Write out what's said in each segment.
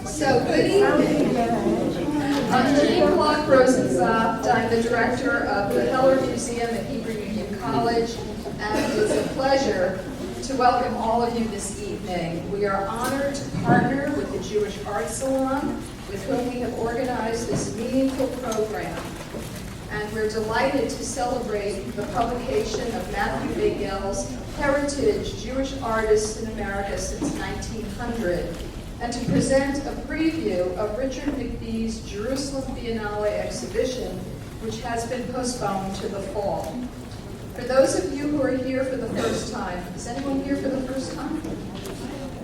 So, good evening. I'm Jean Clark Rosensaft. I'm the director of the Heller Museum at Hebrew Union College, and it's a pleasure to welcome all of you this evening. We are honored to partner with the Jewish Art Salon, with whom we have organized this meaningful program. And we're delighted to celebrate the publication of Matthew Baigell's Heritage Jewish Artists in America since 1900, and to present a preview of Richard McBee's Jerusalem Biennale exhibition, which has been postponed to the fall. For those of you who are here for the first time, is anyone here for the first time?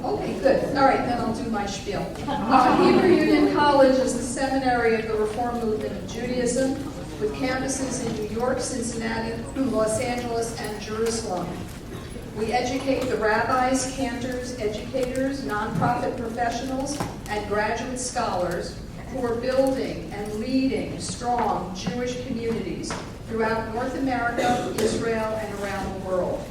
Okay, good. All right, then I'll do my spiel. Hebrew Union College is the seminary of the Reform movement of Judaism, with campuses in New York, Cincinnati, Los Angeles, and Jerusalem. We educate the rabbis, cantors, educators, nonprofit professionals, and graduate scholars who are building and leading strong Jewish communities throughout North America, Israel, and around the world.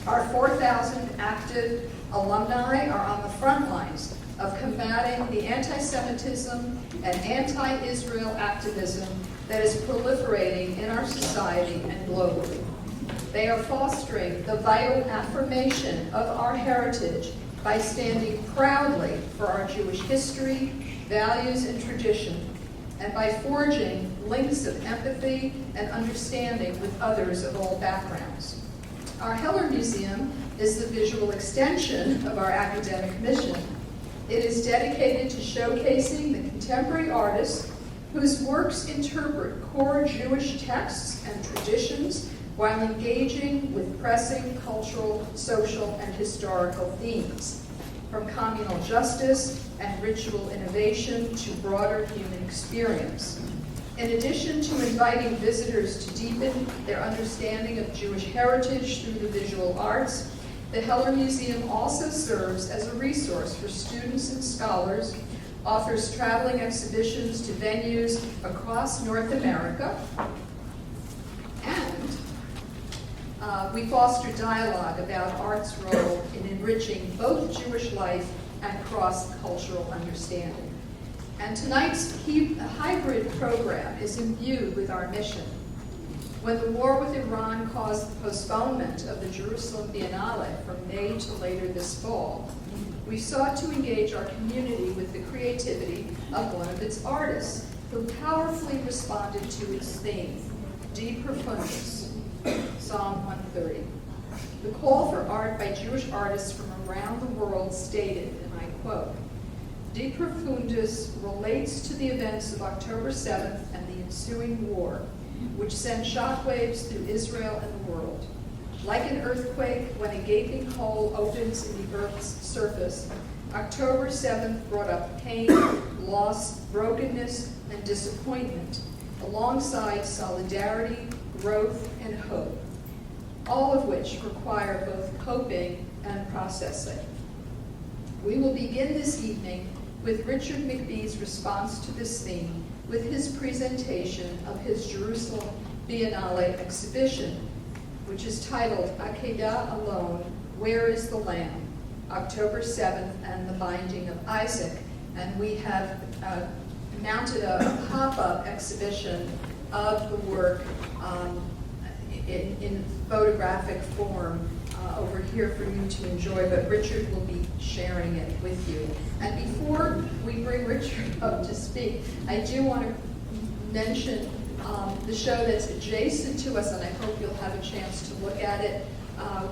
Our 4,000 active alumni are on the front lines of combating the anti-Semitism and anti-Israel activism that is proliferating in our society and globally. They are fostering the vital affirmation of our heritage by standing proudly for our Jewish history, values, and tradition, and by forging links of empathy and understanding with others of all backgrounds. Our Heller Museum is the visual extension of our academic mission. It is dedicated to showcasing the contemporary artists whose works interpret core Jewish texts and traditions while engaging with pressing cultural, social, and historical themes, from communal justice and ritual innovation to broader human experience. In addition to inviting visitors to deepen their understanding of Jewish heritage through the visual arts, the Heller Museum also serves as a resource for students and scholars, offers traveling exhibitions to venues across North America, and we foster dialogue about art's role in enriching both Jewish life and cross-cultural understanding. And tonight's hybrid program is imbued with our mission. When the war with Iran caused the postponement of the Jerusalem Biennale from May to later this fall, we sought to engage our community with the creativity of one of its artists, who powerfully responded to its theme, De Profundis, Psalm 130. The call for art by Jewish artists from around the world stated, and I quote, De Profundis relates to the events of October 7th and the ensuing war, which sent shockwaves through Israel and the world. Like an earthquake, when a gaping hole opens in the earth's surface, October 7th brought up pain, loss, brokenness, and disappointment, alongside solidarity, growth, and hope, all of which require both coping and processing. We will begin this evening with Richard McBee's response to this theme with his presentation of his Jerusalem Biennale exhibition, which is titled Akedah Alone, Where is the Lamb? October 7th and the Binding of Isaac. And we have mounted a pop-up exhibition of the work in photographic form over here for you to enjoy, but Richard will be sharing it with you. And before we bring Richard up to speak, I do want to mention the show that's adjacent to us, and I hope you'll have a chance to look at it.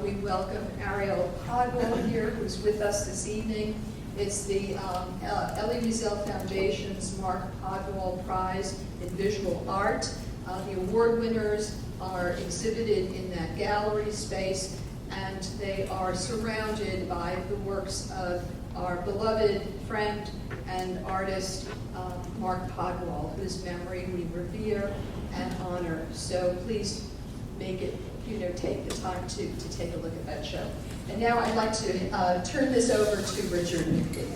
We welcome Ariel Podwell here, who's with us this evening. It's the Elie Wiesel Foundation's Mark Podwell Prize in Visual Art. The award winners are exhibited in that gallery space, and they are surrounded by the works of our beloved friend and artist, Mark Podwell, whose memory we revere and honor. So please make it, take the time to take a look at that show. And now I'd like to turn this over to Richard McBee.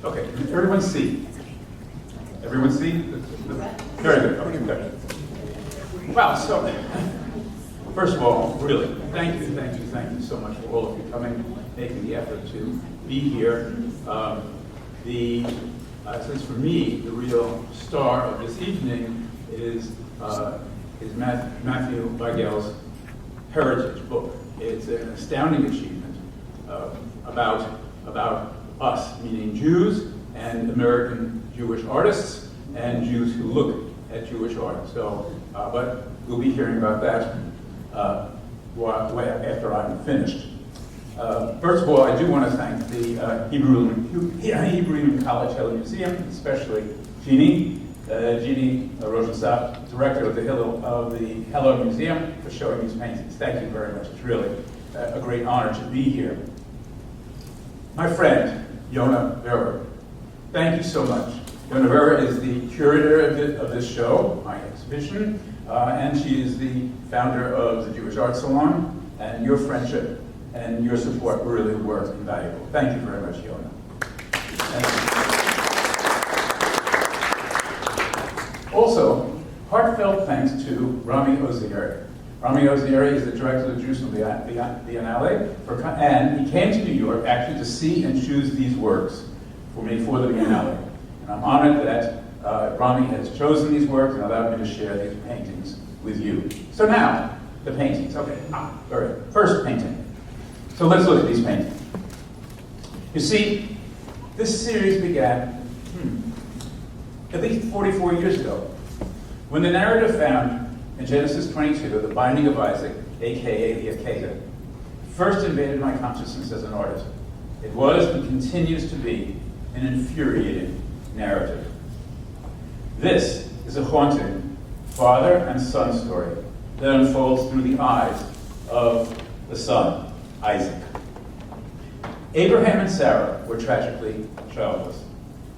Okay, everyone see? Everyone see? Wow, so, first of all, really, thank you so much for all of you coming, making the effort to be here. Since for me, the real star of this evening is Matthew Baigell's Heritage book. It's an astounding achievement about us, meaning Jews and American Jewish artists and Jews who look at Jewish art. So, but we'll be hearing about that after I'm finished. First of all, I do want to thank the Hebrew College Heller Museum, especially Jeannie Rosenstock, director of the Heller Museum, for showing these paintings. Thank you very much. It's really a great honor to be here. My friend, Yona Verwer, thank you so much. Yona Verwer is the curator of this show, my exhibition, and she is the founder of the Jewish Art Salon, and your friendship and your support really were invaluable. Thank you very much, Yona. Also, heartfelt thanks to Rami Ozieri. Rami Ozieri is the director of the Jerusalem Biennale, and he came to New York actually to see and choose these works for me for the Biennale. And I'm honored that Rami has chosen these works and allowed me to share these paintings with you. So now, the paintings. Okay, first painting. So let's look at these paintings. You see, this series began at least 44 years ago, when the narrative found in Genesis 22, the binding of Isaac, aka the Akedah, first invaded my consciousness as an artist. It was and continues to be an infuriating narrative. This is a haunting father and son story that unfolds through the eyes of the son, Isaac. Abraham and Sarah were tragically childless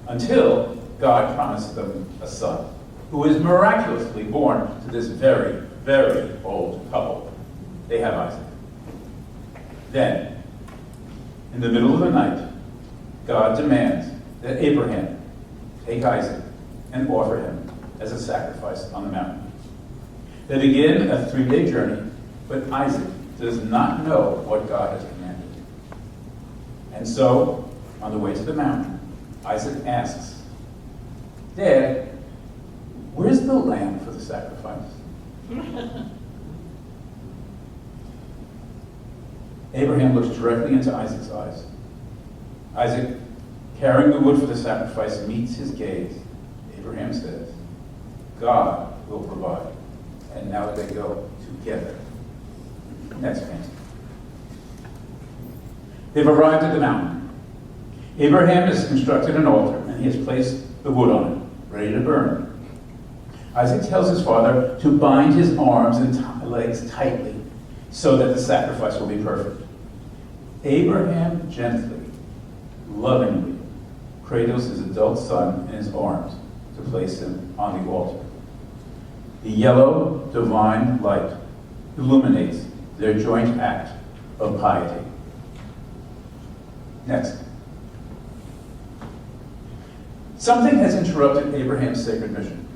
until God promised them a son, who is miraculously born to this very, very old couple. They have Isaac. Then, in the middle of the night, God demands that Abraham take Isaac and offer him as a sacrifice on the mountain. They begin a 3-day journey, but Isaac does not know what God has commanded. And so, on the way to the mountain, Isaac asks, "Dad, where's the lamb for the sacrifice?" Abraham looks directly into Isaac's eyes. Isaac, carrying the wood for the sacrifice, meets his gaze. Abraham says, "God will provide." And now they go together. Next painting. They've arrived at the mountain. Abraham has constructed an altar, and he has placed the wood on it, ready to burn. Isaac tells his father to bind his arms and legs tightly so that the sacrifice will be perfect. Abraham gently, lovingly, cradles his adult son in his arms to place him on the altar. The yellow, divine light illuminates their joint act of piety. Next. Something has interrupted Abraham's sacred mission.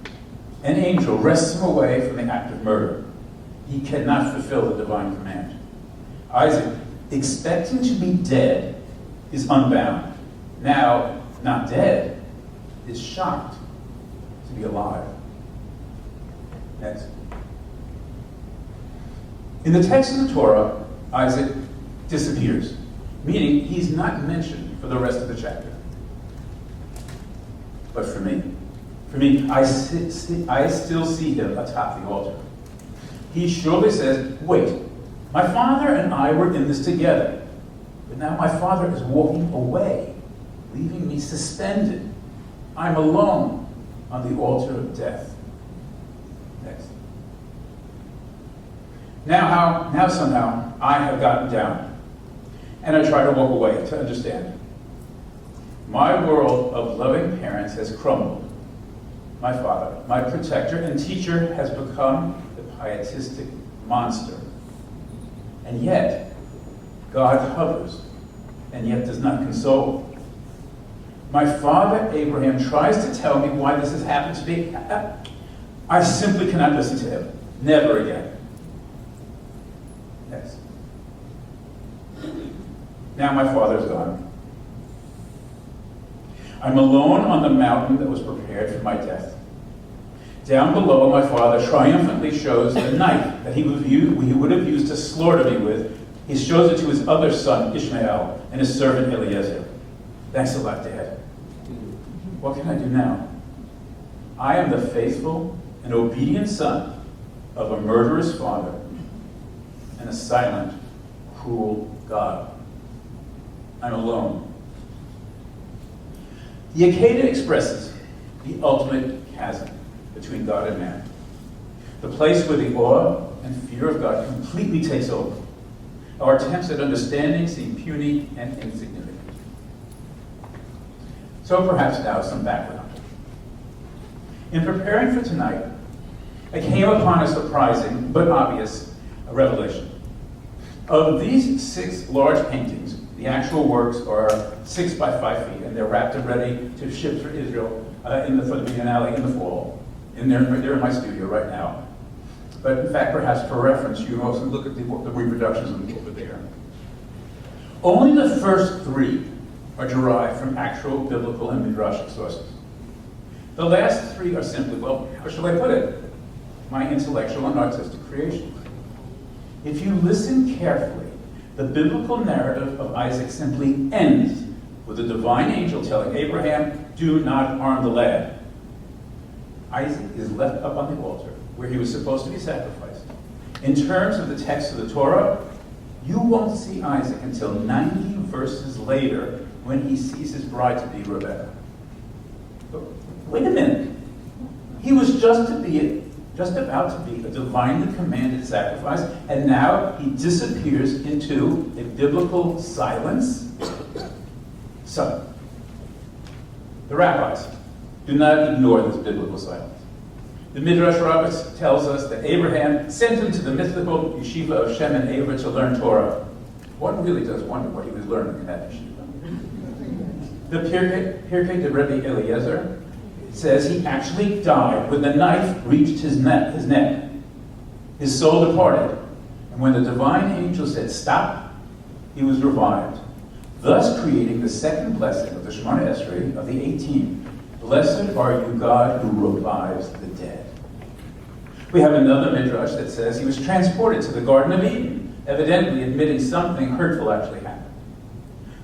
An angel wrests him away from the act of murder. He cannot fulfill the divine command. Isaac, expecting to be dead, is unbound. Now, not dead, is shocked to be alive. Next. In the text of the Torah, Isaac disappears, meaning he's not mentioned for the rest of the chapter. But for me, I still see him atop the altar. He surely says, "Wait, my father and I were in this together, but now my father is walking away, leaving me suspended. I'm alone on the altar of death." Next. Now somehow, I have gotten down, and I try to walk away to understand. My world of loving parents has crumbled. My father, my protector and teacher, has become the pietistic monster. And yet, God hovers, and yet does not console. My father, Abraham, tries to tell me why this has happened to me. I simply cannot listen to him. Never again. Yes. Now my father's gone. I'm alone on the mountain that was prepared for my death. Down below, my father triumphantly shows the knife that he would have used to slaughter me with. He shows it to his other son, Ishmael, and his servant, Eliezer. Thanks a lot, Dad. What can I do now? I am the faithful and obedient son of a murderous father and a silent, cruel God. I'm alone. The Akedah expresses the ultimate chasm between God and man, the place where the awe and fear of God completely takes over. Our attempts at understanding seem puny and insignificant. So perhaps now some background. In preparing for tonight, I came upon a surprising but obvious revelation. Of these 6 large paintings, the actual works are 6 by 5 feet, and they're wrapped and ready to ship for Israel for the Biennale in the fall. And they're in my studio right now. But in fact, perhaps for reference, you can also look at the reproductions over there. Only the first 3 are derived from actual biblical and Midrashic sources. The last 3 are simply, well, how shall I put it? My intellectual and artistic creation. If you listen carefully, the biblical narrative of Isaac simply ends with a divine angel telling Abraham, do not harm the lad. Isaac is left up on the altar where he was supposed to be sacrificed. In terms of the text of the Torah, you won't see Isaac until 90 verses later when he sees his bride-to-be Rebekah. But wait a minute. He was just about to be a divinely commanded sacrifice, and now he disappears into a biblical silence. So, the rabbis do not ignore this biblical silence. The Midrash Rabbis tells us that Abraham sent him to the mythical yeshiva of Shem and Ever to learn Torah. One really does wonder what he was learning in that yeshiva. The Pirkei de Rebbe Eliezer says he actually died when the knife reached his neck. His soul departed, and when the divine angel said, stop, he was revived, thus creating the second blessing of the Shemona Esrei of the 18. Blessed are you, God, who revives the dead. We have another midrash that says he was transported to the Garden of Eden, evidently admitting something hurtful actually happened.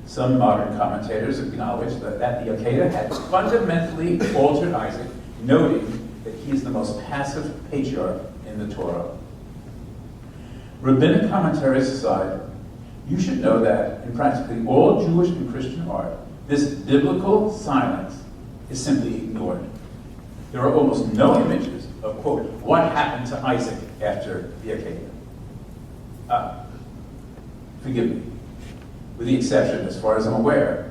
Some modern commentators acknowledge that the Akedah had fundamentally altered Isaac, noting that he is the most passive patriarch in the Torah. Rabbinic commentaries aside, you should know that in practically all Jewish and Christian art, this biblical silence is simply ignored. There are almost no images of, quote, what happened to Isaac after the Akedah. Forgive me, with the exception, as far as I'm aware,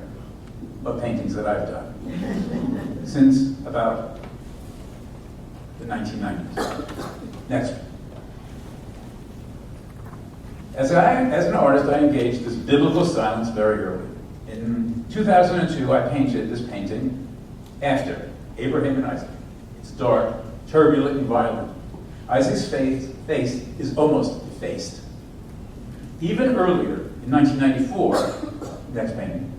of paintings that I've done since about the 1990s. Next. As an artist, I engaged this biblical silence very early. In 2002, I painted this painting after Abraham and Isaac. It's dark, turbulent, and violent. Isaac's face is almost effaced. Even earlier, in 1994, next painting,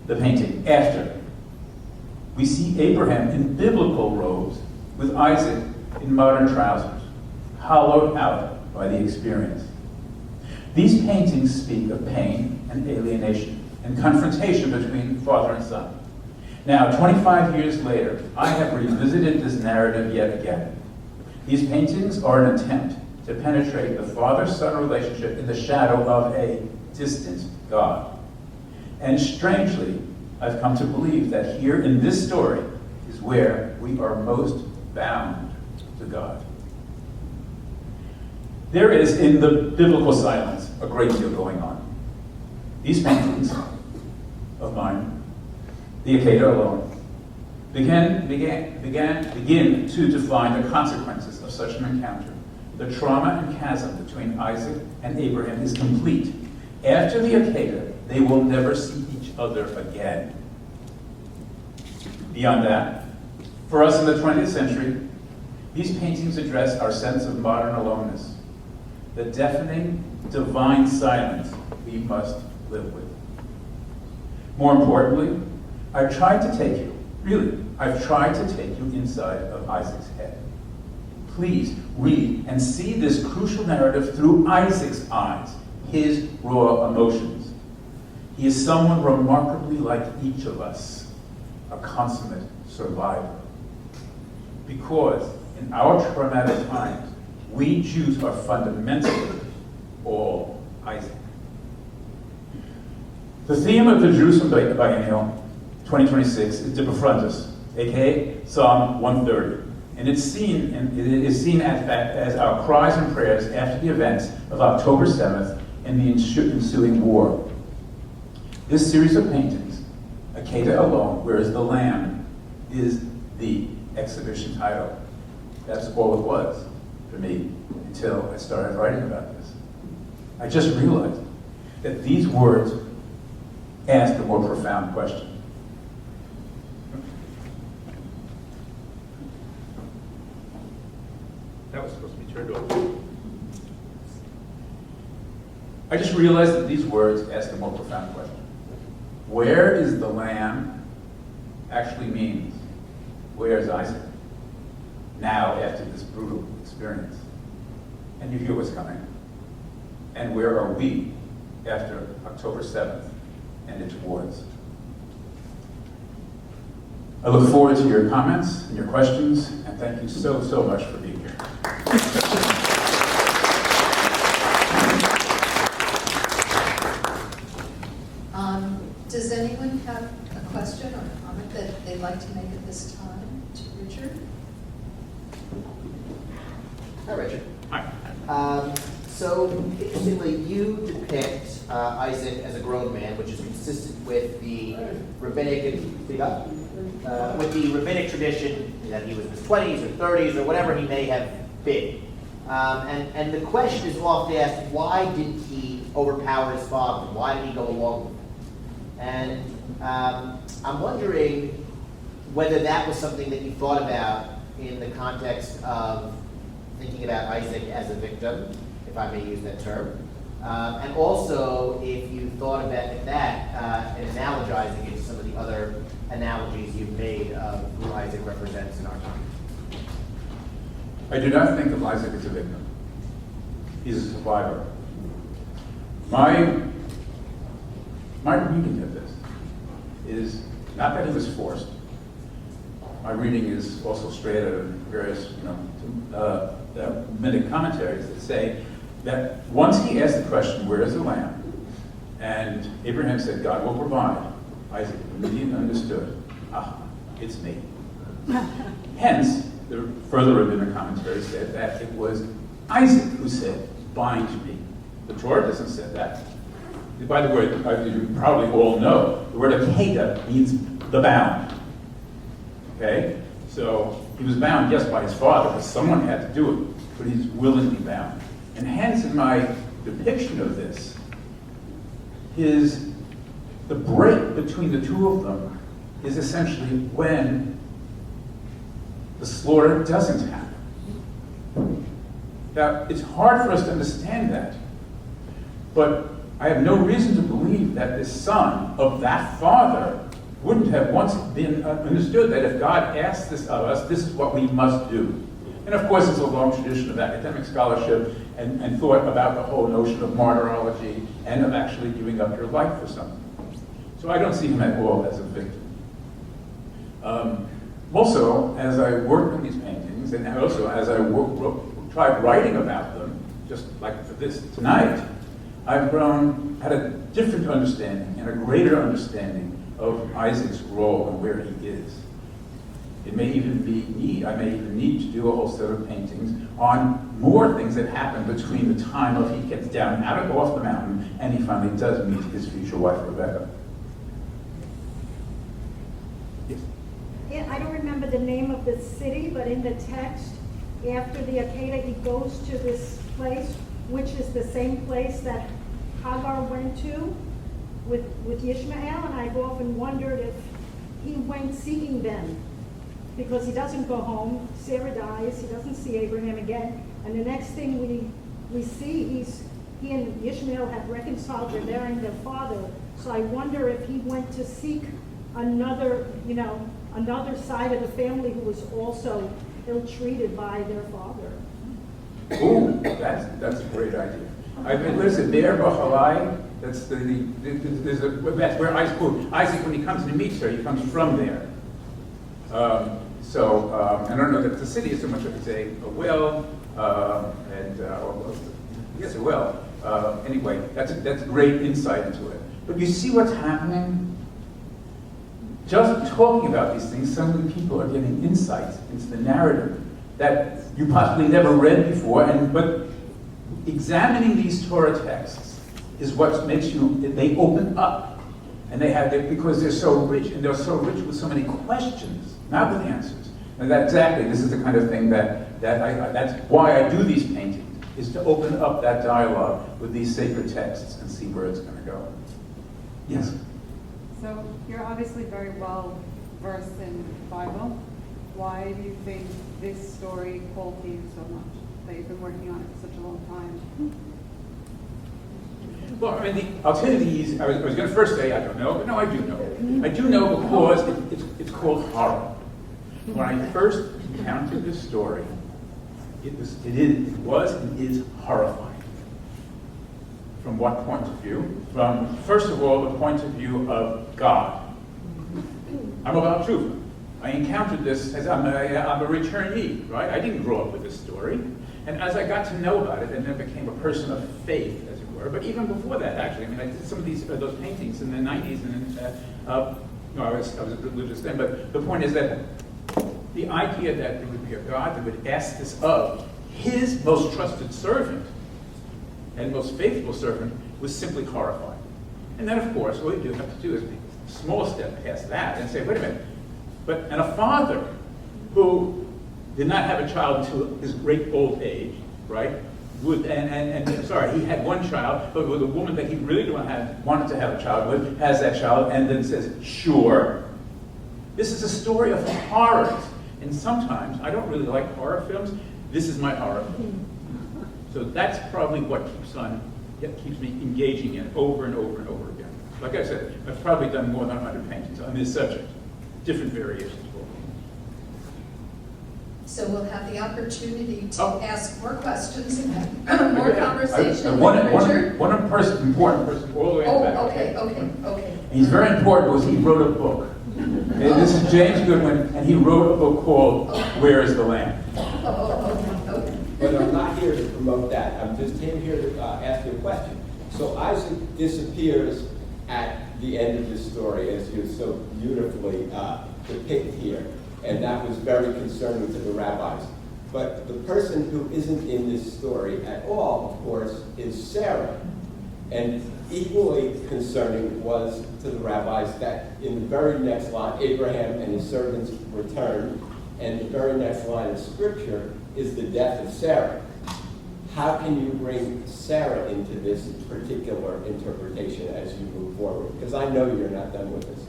the painting after, we see Abraham in biblical robes with Isaac in modern trousers, hollowed out by the experience. These paintings speak of pain and alienation and confrontation between father and son. Now, 25 years later, I have revisited this narrative yet again. These paintings are an attempt to penetrate the father-son relationship in the shadow of a distant God. And strangely, I've come to believe that here in this story is where we are most bound to God. There is, in the biblical silence, a great deal going on. These paintings of mine, the Akedah alone, begin to define the consequences of such an encounter. The trauma and chasm between Isaac and Abraham is complete. After the Akedah, they will never see each other again. Beyond that, for us in the 20th century, These paintings address our sense of modern aloneness, the deafening, divine silence we must live with. More importantly, I've tried to take you inside of Isaac's head. Please read and see this crucial narrative through Isaac's eyes, his raw emotions. He is someone remarkably like each of us, a consummate survivor. Because in our traumatic times, we Jews are fundamentally all Isaac. The theme of the Jerusalem Biennale 2026 is De Befrontis, aka Psalm 130. And it is seen as our cries and prayers after the events of October 7th and the ensuing war. This series of paintings, Akedah Alone, Where is the Lamb, is the exhibition title. That's all it was for me until I started writing about this. I just realized that these words ask a more profound question. That was supposed to be turned over. I just realized that these words ask a more profound question. Where is the Lamb actually means, where is Isaac? Now, after this brutal experience. And you hear what's coming. And where are we after October 7th and its wars? I look forward to your comments and your questions, and thank you so much for being here. Does anyone have a question or a comment that they'd like to make at this time to Richard? Hi, Richard. Hi. So, interestingly, you depict Isaac as a grown man, which is consistent with the rabbinic tradition that he was in his 20s or 30s or whatever he may have been. And the question is often asked, why didn't he overpower his father? Why did he go along with him? And I'm wondering whether that was something that you thought about in the context of thinking about Isaac as a victim, if I may use that term, and also if you thought about that and analogizing it to some of the other analogies you've made of who Isaac represents in our time. I do not think of Isaac as a victim. He's a survivor. My reading of this is not that he was forced. My reading is also straight out of various, Rabbinic commentaries that say that once he asked the question, where is the lamb? And Abraham said, God will provide. Isaac immediately understood, it's me. Hence, the further rabbinic commentaries said that it was Isaac who said, bind me. The Torah doesn't say that. By the way, you probably all know, the word Akedah means the bound. Okay? So he was bound, yes, by his father, but someone had to do it, but he's willingly bound. And hence, in my depiction of this, the break between the two of them is essentially when the slaughter doesn't happen. Now, it's hard for us to understand that, but I have no reason to believe that the son of that father wouldn't have once been understood that if God asked this of us, this is what we must do. And of course, it's a long tradition of academic scholarship and thought about the whole notion of martyrology and of actually giving up your life for something. So I don't see him at all as a victim. Also, as I worked on these paintings, and also as I tried writing about them, just like for this tonight, I've had a different understanding and a greater understanding of Isaac's role and where he is. It may even I may even need to do a whole set of paintings on more things that happen between the time of he gets down off the mountain and he finally does meet his future wife, Rebecca. Yes? Yeah, I don't remember the name of the city, but in the text, after the Akedah, he goes to this place, which is the same place that Hagar went to with Ishmael, and I've often wondered if he went seeking them because he doesn't go home. Sarah dies, he doesn't see Abraham again, and the next thing we see, he and Ishmael have reconciled, they're burying their father. So I wonder if he went to seek another side of the family who was also ill-treated by their father. Ooh, that's a great idea. I mean, listen, there, Bahalai, that's that's where Isaac, when he comes and meets her, he comes from there. I don't know that the city is so much as a well, yes, a well. Anyway, that's great insight into it. But you see what's happening? Just talking about these things, so many people are getting insights into the narrative that you possibly never read before, but examining these Torah texts is what makes they open up, and because they're so rich, and they're so rich with so many questions, not with answers. And this is the kind of thing that's why I do these paintings, is to open up that dialogue with these sacred texts and see where it's going to go. Yes? So you're obviously very well versed in the Bible. Why do you think this story called to you so much, that you've been working on it for such a long time? Well, I mean, I'll tell you the easy. I was going to first say I don't know, but no, I do know. I do know because it's called horror. When I first encountered this story, it was and is horrifying. From what point of view? From, first of all, the point of view of God. I'm about Tshuva. I encountered this as I'm a returnee, right? I didn't grow up with this story. And as I got to know about it, and then became a person of faith, as it were. But even before that, actually, I mean, I did some of those paintings in the 90s, and I was religious then. But the point is that the idea that there would be a God that would ask this of his most trusted servant and most faithful servant was simply horrifying. And then, of course, what you have to do is take a small step past that and say, wait a minute, and a father who did not have a child until his great old age, right? He had one child, but with a woman that he really wanted to have a child with, has that child, and then says, sure. This is a story of horrors. And sometimes, I don't really like horror films, this is my horror film. So that's probably what keeps me engaging in over and over and over again. Like I said, I've probably done more than 100 paintings on this subject, different variations. So we'll have the opportunity to ask more questions and more conversation. One important person all the way back. Okay. And he's very important because he wrote a book. And this is James Goodwin, and he wrote a book called Where is the Lamb? Okay. But I'm not here to promote that. I'm just came here to ask you a question. So Isaac disappears at the end of this story, as you so beautifully depict here. And that was very concerning to the rabbis. But the person who isn't in this story at all, of course, is Sarah. And equally concerning was to the rabbis that in the very next line, Abraham and his servants returned, and the very next line of scripture is the death of Sarah. How can you bring Sarah into this particular interpretation as you move forward? Because I know you're not done with this.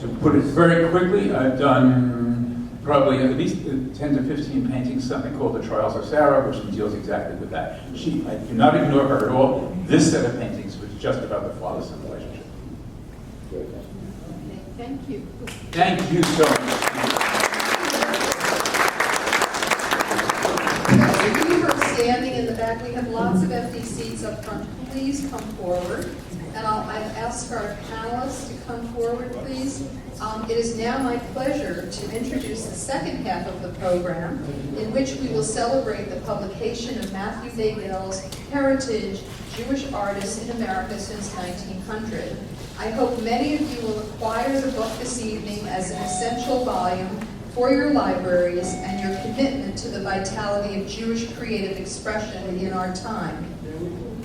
To put it very quickly, I've done probably at least 10 to 15 paintings, something called The Trials of Sarah, which deals exactly with that. I do not ignore her at all. This set of paintings was just about the father-son relationship. Okay, thank you. Thank you so much. You are standing in the back. We have lots of empty seats up front. Please come forward. And I'll ask our panelists to come forward, please. It is now my pleasure to introduce the second half of the program, in which we will celebrate the publication of Matthew Baigell's Heritage, Jewish Artists in America Since 1900. I hope many of you will acquire the book this evening as an essential volume for your libraries and your commitment to the vitality of Jewish creative expression in our time.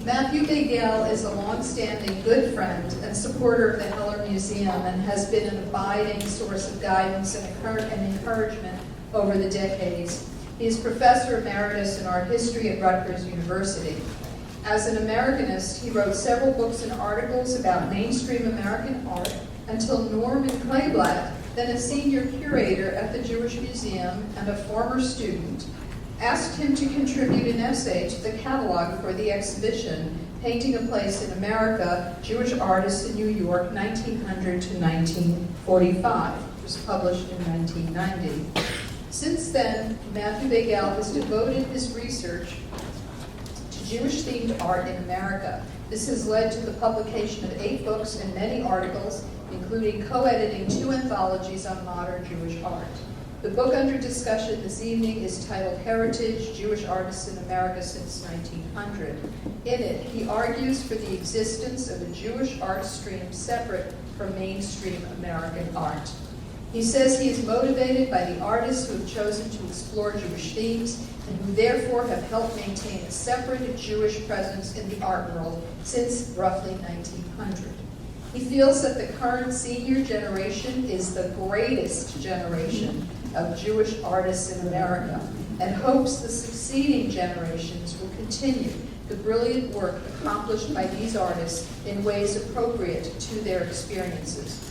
Matthew Baigell is a long-standing good friend and supporter of the Heller Museum and has been an abiding source of guidance and encouragement over the decades. He is Professor Emeritus in Art History at Rutgers University. As an Americanist, he wrote several books and articles about mainstream American art until Norman Kleeblatt then a senior curator at the Jewish Museum and a former student, asked him to contribute an essay to the catalog for the exhibition, Painting a Place in America, Jewish Artists in New York, 1900 to 1945. It was published in 1990. Since then, Matthew Baigell has devoted his research to Jewish-themed art in America. This has led to the publication of 8 books and many articles, including co-editing 2 anthologies on modern Jewish art. The book under discussion this evening is titled Heritage, Jewish Artists in America Since 1900. In it, he argues for the existence of a Jewish art stream separate from mainstream American art. He says he is motivated by the artists who have chosen to explore Jewish themes and who therefore have helped maintain a separate Jewish presence in the art world since roughly 1900. He feels that the current senior generation is the greatest generation of Jewish artists in America and hopes the succeeding generations will continue the brilliant work accomplished by these artists in ways appropriate to their experiences.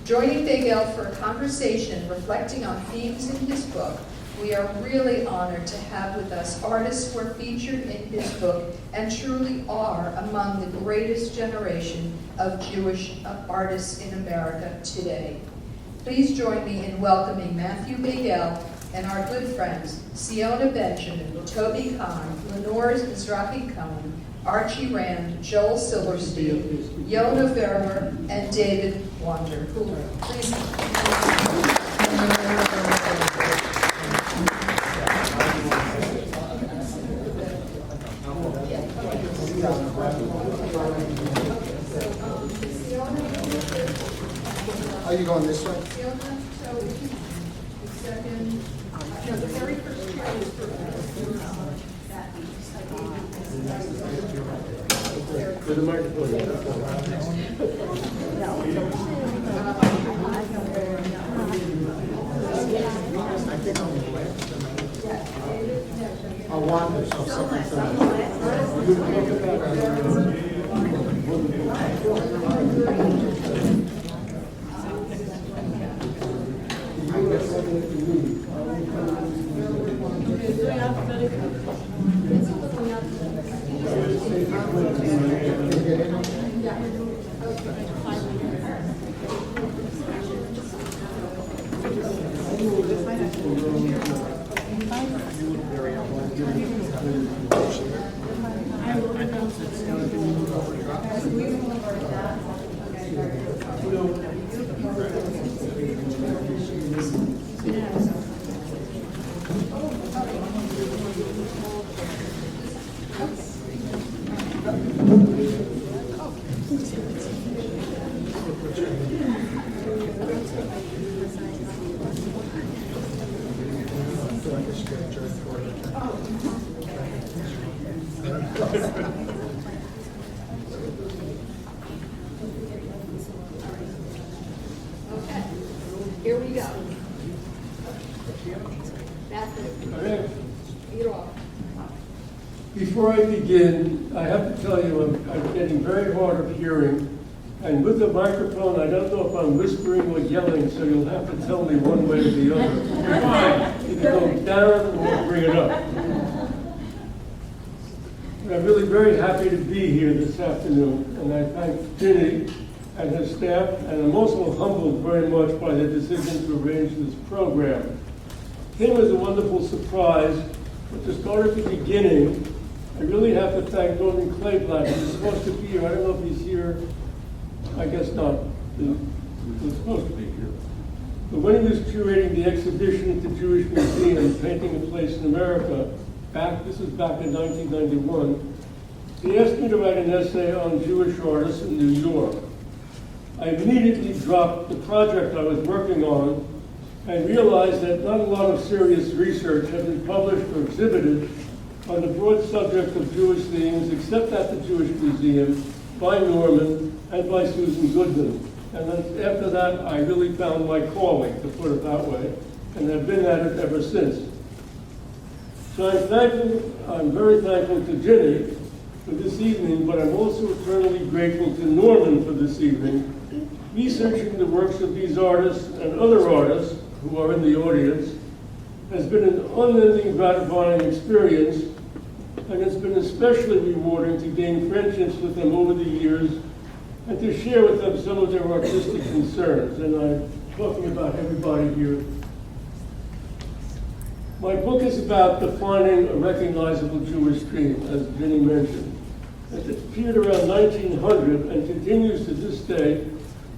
Joining Baigell for a conversation reflecting on themes in his book, we are really honored to have with us artists who are featured in his book and truly are among the greatest generation of Jewish artists in America today. Please join me in welcoming Matthew Baigell and our good friends, Siona Benjamin, Tobi Kahn, Lenore Mizrachi-Cohen, Archie Rand, Joel Silverstein, Yona Verwer, and David Wander. Please. Are you going this way? Siona, so if you, the second, no, the very first chair is for To the microphone. I want Okay, here we go. Matthew, lead off. Before I begin, I have to tell you I'm getting very hard of hearing, and with the microphone, I don't know if I'm whispering or yelling, so you'll have to tell me one way or the other. Either go down or bring it up. But I'm really very happy to be here this afternoon, and I thank Ginny and her staff, and I'm also humbled very much by the decision to arrange this program. It was a wonderful surprise, but to start at the beginning, I really have to thank Norman Clayblack, who's supposed to be here. I don't know if he's here. I guess not. He's supposed to be here. But when he was curating the exhibition at the Jewish Museum, Painting a Place in America, this was back in 1991, he asked me to write an essay on Jewish artists in New York. I immediately dropped the project I was working on and realized that not a lot of serious research had been published or exhibited on the broad subject of Jewish themes, except at the Jewish Museum, by Norman and by Susan Goodman. And then after that, I really found my calling, to put it that way, and have been at it ever since. So I'm very thankful to Ginny for this evening, but I'm also eternally grateful to Norman for this evening, Researching the works of these artists and other artists who are in the audience has been an unending gratifying experience, and it's been especially rewarding to gain friendships with them over the years and to share with them some of their artistic concerns. And I'm talking about everybody here. My book is about defining a recognizable Jewish theme, as Vinny mentioned. It appeared around 1900 and continues to this day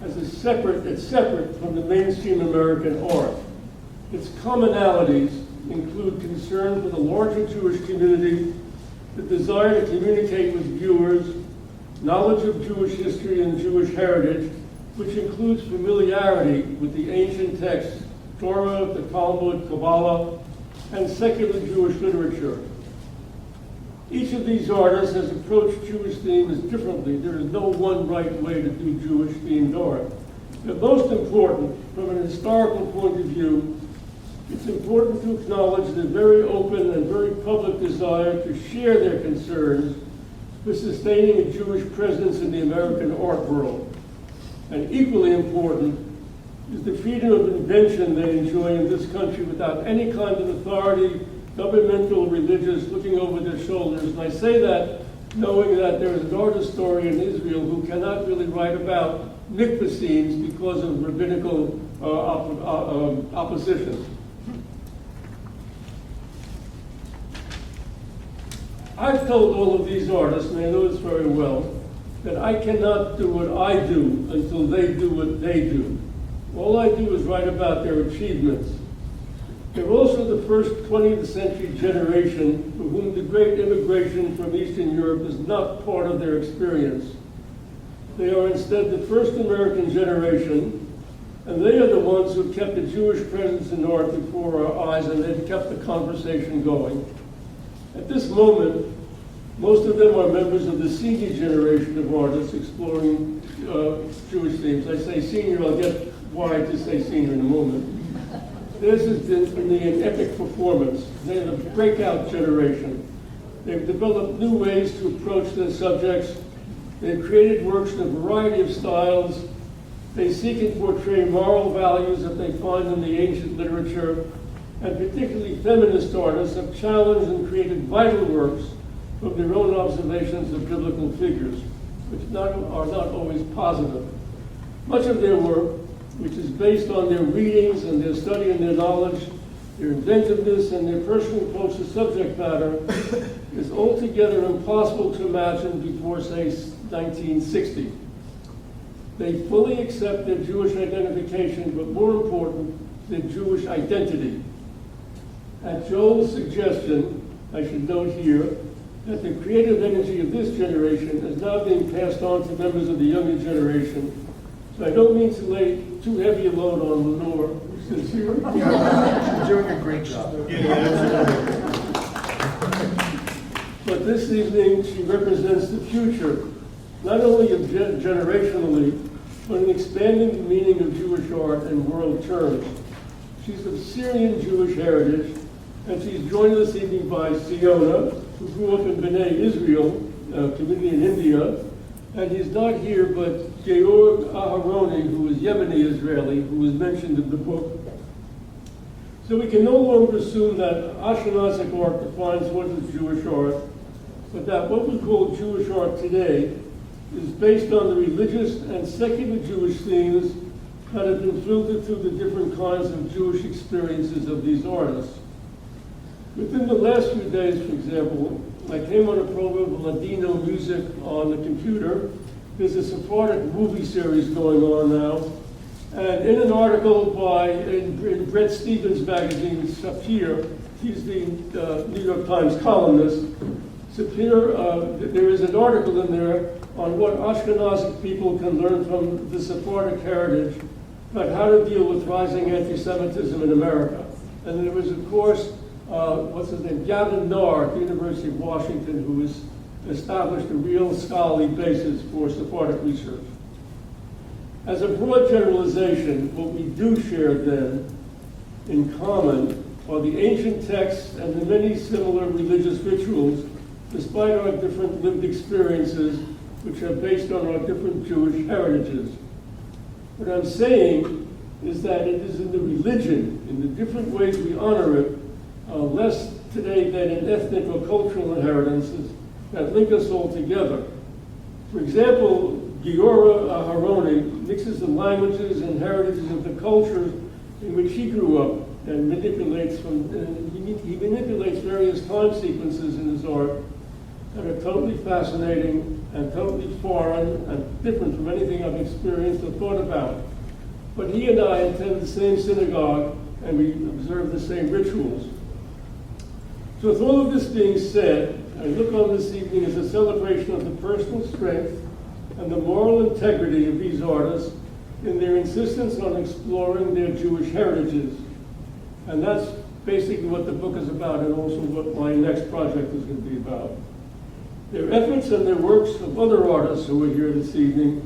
as it's separate from the mainstream American art. Its commonalities include concern for the larger Jewish community, the desire to communicate with viewers, knowledge of Jewish history and Jewish heritage, which includes familiarity with the ancient texts, Torah, the Talmud, Kabbalah, and secular Jewish literature. Each of these artists has approached Jewish themes differently. There is no one right way to do Jewish-themed art. But most important, from an historical point of view, it's important to acknowledge the very open and very public desire to share their concerns with sustaining a Jewish presence in the American art world. And equally important is the freedom of invention they enjoy in this country without any kind of authority, governmental, religious, looking over their shoulders. And I say that knowing that there is an art historian in Israel who cannot really write about mikveh scenes because of rabbinical opposition. I've told all of these artists, and I know this very well, that I cannot do what I do until they do what they do. All I do is write about their achievements. They're also the first 20th century generation for whom the great immigration from Eastern Europe is not part of their experience. They are instead the first American generation, and they are the ones who kept a Jewish presence in art before our eyes, and they've kept the conversation going. At this moment, most of them are members of the senior generation of artists exploring Jewish themes. I say senior, I'll get why I just say senior in a moment. This has been an epic performance. They're the breakout generation. They've developed new ways to approach their subjects. They've created works in a variety of styles. They seek and portray moral values that they find in the ancient literature, and particularly feminist artists have challenged and created vital works from their own observations of biblical figures, which are not always positive. Much of their work, which is based on their readings and their study and their knowledge, their inventiveness and their personal approach to subject matter, is altogether impossible to imagine before, say, 1960. They fully accept their Jewish identification, but more important, their Jewish identity. At Joel's suggestion, I should note here that the creative energy of this generation is now being passed on to members of the younger generation. So I don't mean to lay too heavy a load on Lenore, who sits here. You're doing a great job. But this evening, she represents the future, not only generationally, but in expanding the meaning of Jewish art in world terms. She's of Syrian Jewish heritage, and she's joined this evening by Siona, who grew up in Bnei Israel, a community in India, and he's not here, but Georg Aharoni, who is Yemeni Israeli, who was mentioned in the book. So we can no longer assume that Ashkenazic art defines what is Jewish art, but that what we call Jewish art today is based on the religious and secular Jewish themes that have been filtered through the different kinds of Jewish experiences of these artists. Within the last few days, for example, I came on a program of Ladino music on the computer. There's a Sephardic movie series going on now. And in an article in Bret Stephens' magazine, Sapir, he's the New York Times columnist, Sapir, there is an article in there on what Ashkenazic people can learn from the Sephardic heritage about how to deal with rising anti-Semitism in America. And there was, of course, what's his name, Gavin Nahr at the University of Washington, who has established a real scholarly basis for Sephardic research. As a broad generalization, what we do share then in common are the ancient texts and the many similar religious rituals, despite our different lived experiences, which are based on our different Jewish heritages. What I'm saying is that it is in the religion, in the different ways we honor it, less today than in ethnic or cultural inheritances that link us all together. For example, Giora Aharoni mixes the languages and heritages of the cultures in which he grew up and manipulates he manipulates various time sequences in his art that are totally fascinating and totally foreign and different from anything I've experienced or thought about. But he and I attend the same synagogue and we observe the same rituals. So with all of this being said, I look on this evening as a celebration of the personal strength and the moral integrity of these artists in their insistence on exploring their Jewish heritages. And that's basically what the book is about and also what my next project is going to be about. Their efforts and their works of other artists who are here this evening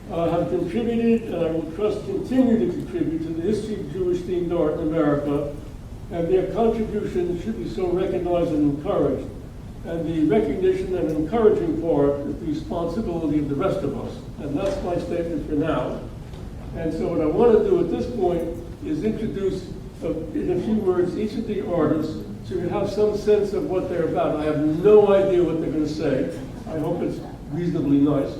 have contributed, and I will trust continue to contribute to the history of Jewish-themed art in America, and their contribution should be so recognized and encouraged. And the recognition and encouraging part is the responsibility of the rest of us. And that's my statement for now. And so what I want to do at this point is introduce, in a few words, each of the artists so you have some sense of what they're about. I have no idea what they're going to say. I hope it's reasonably nice.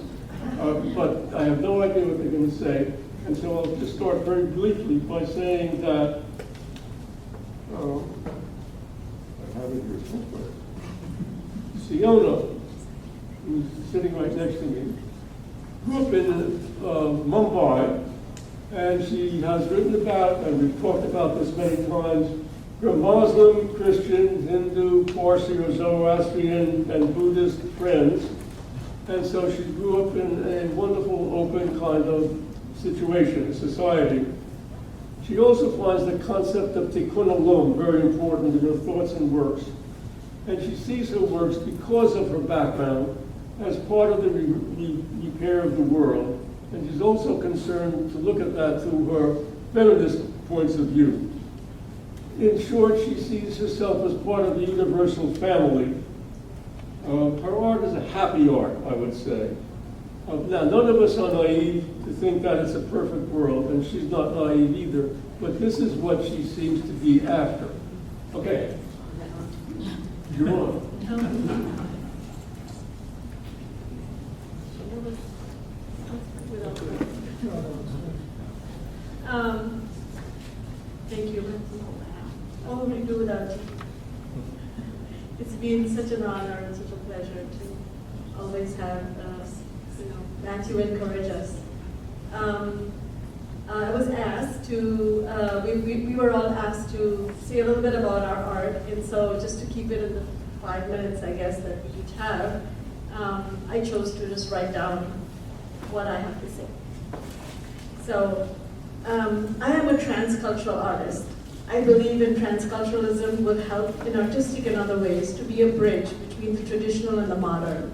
But I have no idea what they're going to say. And so I'll just start very briefly by saying that I have it here somewhere. Siona, who's sitting right next to me, grew up in Mumbai, and she has written about, and we've talked about this many times, her Muslim, Christian, Hindu, Parsi, or Zoroastrian, and Buddhist friends. And so she grew up in a wonderful, open kind of situation, society. She also finds the concept of tikkun olam very important in her thoughts and works. And she sees her works because of her background as part of the repair of the world. And she's also concerned to look at that through her feminist points of view. In short, she sees herself as part of the universal family. Her art is a happy art, I would say. Now, none of us are naive to think that it's a perfect world, and she's not naive either, but this is what she seems to be after. Okay. You're on. Thank you. What would we do without you? It's been such an honor and such a pleasure to always have Matthew encourage us. I was asked to, we were all asked to say a little bit about our art, and so just to keep it in the 5 minutes, I guess, that we each have, I chose to just write down what I have to say. So, I am a transcultural artist. I believe in transculturalism will help in artistic and other ways to be a bridge between the traditional and the modern.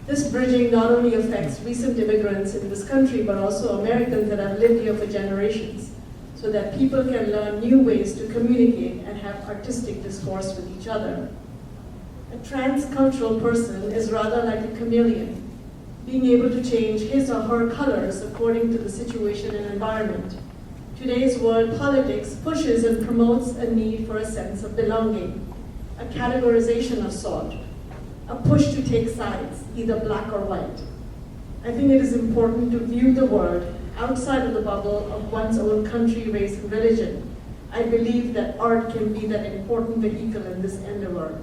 This bridging not only affects recent immigrants in this country, but also Americans that have lived here for generations, so that people can learn new ways to communicate and have artistic discourse with each other. A transcultural person is rather like a chameleon, being able to change his or her colors according to the situation and environment. Today's world politics pushes and promotes a need for a sense of belonging, a categorization of sort, a push to take sides, either black or white. I think it is important to view the world outside of the bubble of one's own country, race, and religion. I believe that art can be that important vehicle in this endeavor.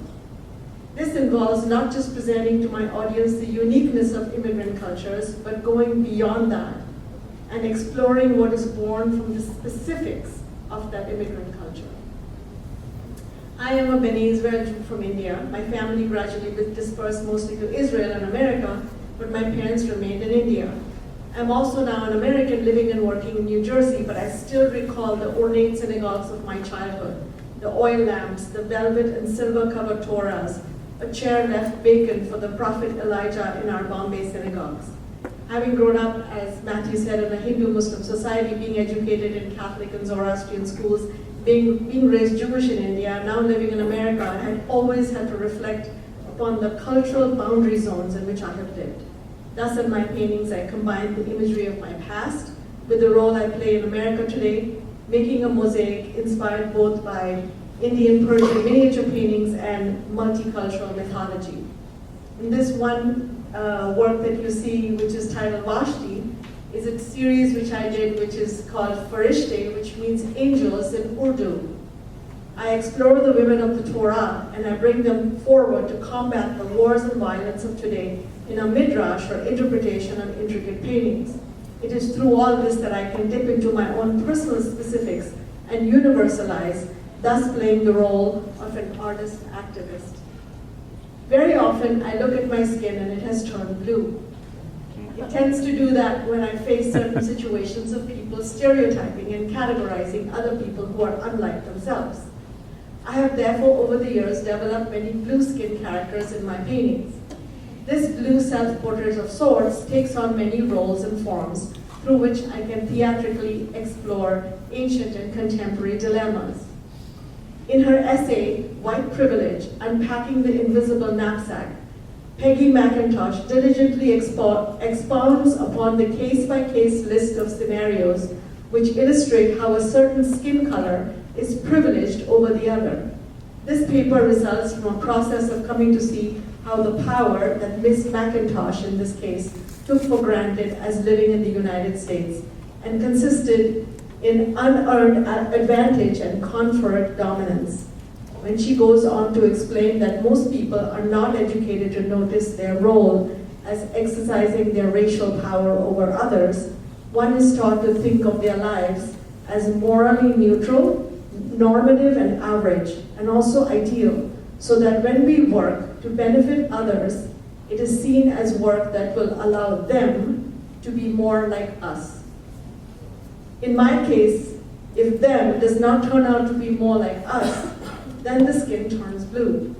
This involves not just presenting to my audience the uniqueness of immigrant cultures, but going beyond that and exploring what is born from the specifics of that immigrant culture. I am a Bnei Israel Jew from India. My family gradually dispersed mostly to Israel and America, but my parents remained in India. I'm also now an American living and working in New Jersey, but I still recall the ornate synagogues of my childhood, the oil lamps, the velvet and silver-covered Torahs, a chair left vacant for the prophet Elijah in our Bombay synagogues. Having grown up, as Matthew said, in a Hindu-Muslim society, being educated in Catholic and Zoroastrian schools, being raised Jewish in India, now living in America, I had always had to reflect upon the cultural boundary zones in which I have lived. Thus, in my paintings, I combine the imagery of my past with the role I play in America today, making a mosaic inspired both by Indian Persian miniature paintings and multicultural mythology. In this one work that you see, which is titled Vashti, is a series which I did, which is called Farishte, which means angels in Urdu. I explore the women of the Torah, and I bring them forward to combat the wars and violence of today in a midrash or interpretation of intricate paintings. It is through all this that I can dip into my own personal specifics and universalize, thus playing the role of an artist activist. Very often, I look at my skin and it has turned blue. It tends to do that when I face certain situations of people stereotyping and categorizing other people who are unlike themselves. I have therefore over the years developed many blue skin characters in my paintings. This blue self-portrait of sorts takes on many roles and forms through which I can theatrically explore ancient and contemporary dilemmas. In her essay, White Privilege, Unpacking the Invisible Knapsack, Peggy McIntosh diligently expounds upon the case-by-case list of scenarios which illustrate how a certain skin color is privileged over the other. This paper results from a process of coming to see how the power that Miss McIntosh, in this case, took for granted as living in the United States and consisted in unearned advantage and conferred dominance. When she goes on to explain that most people are not educated to notice their role as exercising their racial power over others, one is taught to think of their lives as morally neutral, normative and average, and also ideal, so that when we work to benefit others, it is seen as work that will allow them to be more like us. In my case, if them does not turn out to be more like us, then the skin turns blue.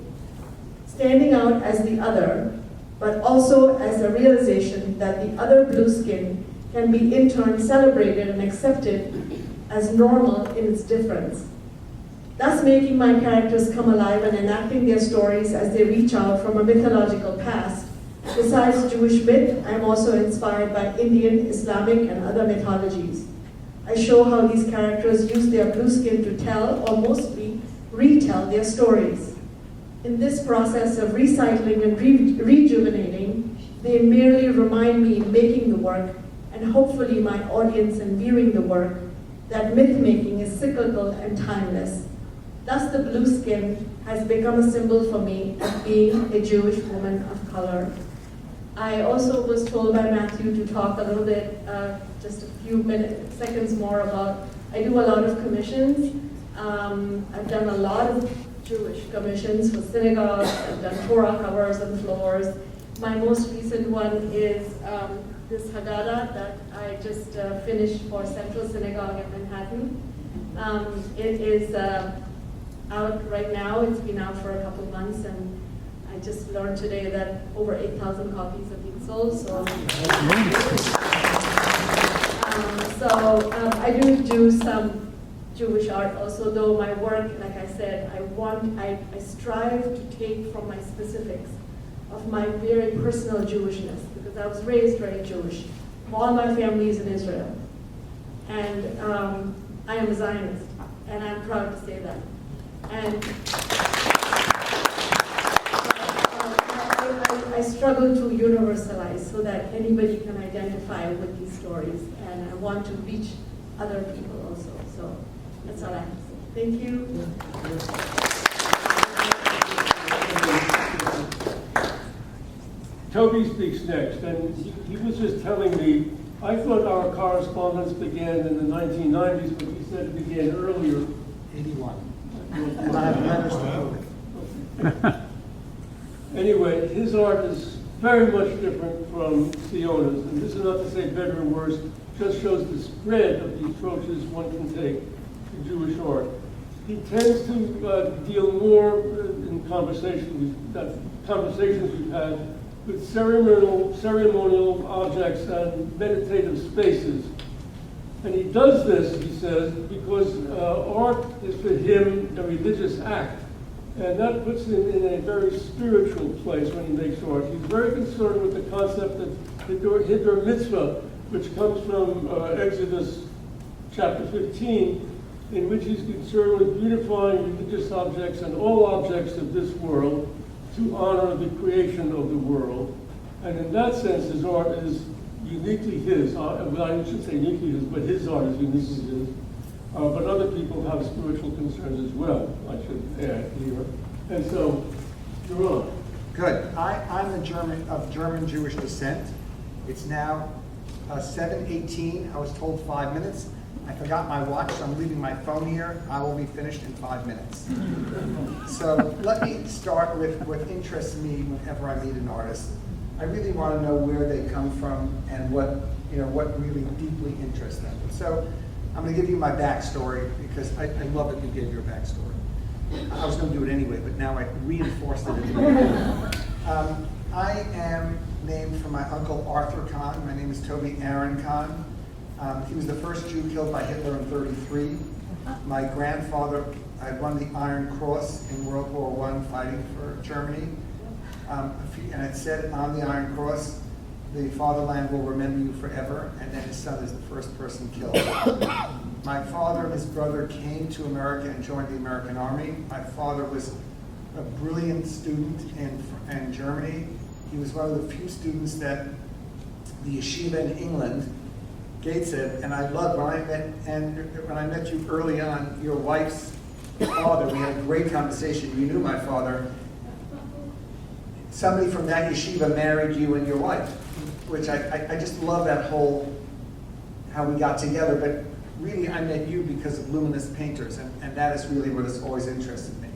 Standing out as the other, but also as a realization that the other blue skin can be in turn celebrated and accepted as normal in its difference. Thus making my characters come alive and enacting their stories as they reach out from a mythological past. Besides Jewish myth, I am also inspired by Indian, Islamic, and other mythologies. I show how these characters use their blue skin to tell, or mostly retell, their stories. In this process of recycling and rejuvenating, they merely remind me in making the work, and hopefully my audience in viewing the work, that myth-making is cyclical and timeless. Thus the blue skin has become a symbol for me of being a Jewish woman of color. I also was told by Matthew to talk a little bit, just a few seconds more about, I do a lot of commissions. I've done a lot of Jewish commissions for synagogues. I've done Torah covers and floors. My most recent one is this Haggadah that I just finished for Central Synagogue in Manhattan. It is out right now. It's been out for a couple of months, and I just learned today that over 8,000 copies have been sold. So, I do some Jewish art also, though my work, like I said, I strive to take from my specifics of my very personal Jewishness, because I was raised very Jewish. All my family is in Israel. And I am a Zionist, and I'm proud to say that. And I struggle to universalize so that anybody can identify with these stories, and I want to reach other people also. So that's all I have to say. Thank you. Tobi speaks next, and he was just telling me, I thought our correspondence began in the 1990s, but he said it began earlier. 81. And I have letters to Tobi. Anyway, his art is very much different from Siona's, and this is not to say better or worse, just shows the spread of the approaches one can take to Jewish art. He tends to deal more in conversations we've had with ceremonial objects and meditative spaces. And he does this, he says, because art is for him a religious act. And that puts him in a very spiritual place when he makes art. He's very concerned with the concept of Hiddur Mitzvah, which comes from Exodus chapter 15, in which he's concerned with beautifying religious objects and all objects of this world to honor the creation of the world. And in that sense, his art is uniquely his. Well, I should say uniquely his, but his art is uniquely his. But other people have spiritual concerns as well, I should add here. And so, you're on. Good. I'm of German Jewish descent. It's now 7:18. I was told 5 minutes. I forgot my watch, so I'm leaving my phone here. I will be finished in 5 minutes. So let me start with what interests me whenever I meet an artist. I really want to know where they come from and what really deeply interests them. So I'm going to give you my backstory because I love that you gave your backstory. I was going to do it anyway, but now I reinforced it. I am named for my uncle Arthur Kahn. My name is Tobi Aaron Kahn. He was the first Jew killed by Hitler in '33. My grandfather had won the Iron Cross in World War I fighting for Germany. And it said on the Iron Cross, the fatherland will remember you forever, and then his son is the first person killed. My father and his brother came to America and joined the American Army. My father was a brilliant student in Germany. He was one of the few students that the yeshiva in England, Gateshead, and I loved when I met you early on, your wife's father, we had a great conversation. You knew my father. Somebody from that yeshiva married you and your wife, which I just love that whole, how we got together. But really, I met you because of luminous painters, and that is really what has always interested me.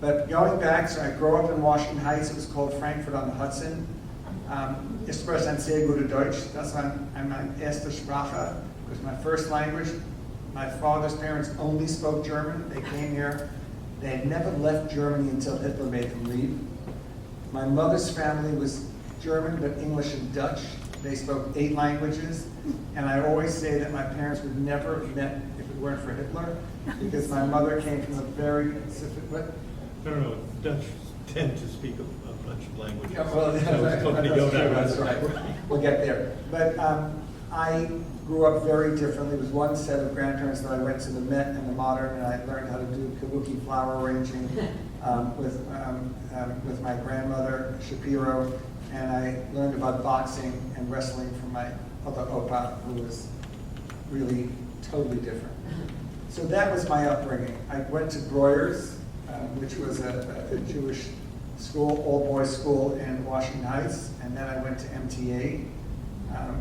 But going back, so I grew up in Washington Heights. It was called Frankfurt on the Hudson. Ich spreche ein sehr gutes Deutsch. Das war meine erste Sprache. It was my first language. My father's parents only spoke German. They came here. They had never left Germany until Hitler made them leave. My mother's family was German, but English and Dutch. They spoke 8 languages. And I always say that my parents would never have met if it weren't for Hitler, because my mother came from a very specific, No, Dutch tend to speak a bunch of languages. Yeah, well, that's right. We'll get there. But I grew up very differently. It was one set of grandparents that I went to the Met and the Modern, and I learned how to do kabuki flower arranging with my grandmother, Shapiro, and I learned about boxing and wrestling from my other opa, who was really totally different. So that was my upbringing. I went to Breuer's, which was a Jewish school, all-boys school in Washington Heights, and then I went to MTA,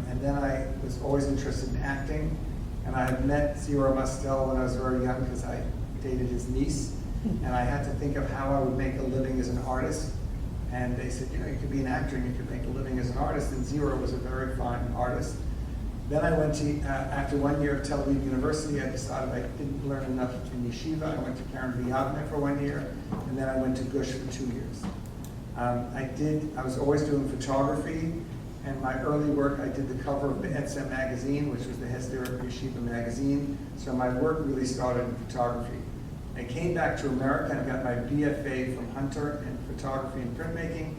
and then I was always interested in acting, and I had met Zero Mostel when I was very young because I dated his niece, and I had to think of how I would make a living as an artist, and they said, you could be an actor and you could make a living as an artist, and Zero was a very fine artist. Then I went to, after 1 year of Tel Aviv University, I decided I didn't learn enough in yeshiva. I went to Karen Viadne for 1 year, and then I went to Gush for 2 years. I was always doing photography, and my early work, I did the cover of the Etzem magazine, which was the Hesder Yeshiva magazine, so my work really started in photography. I came back to America and got my BFA from Hunter in photography and printmaking,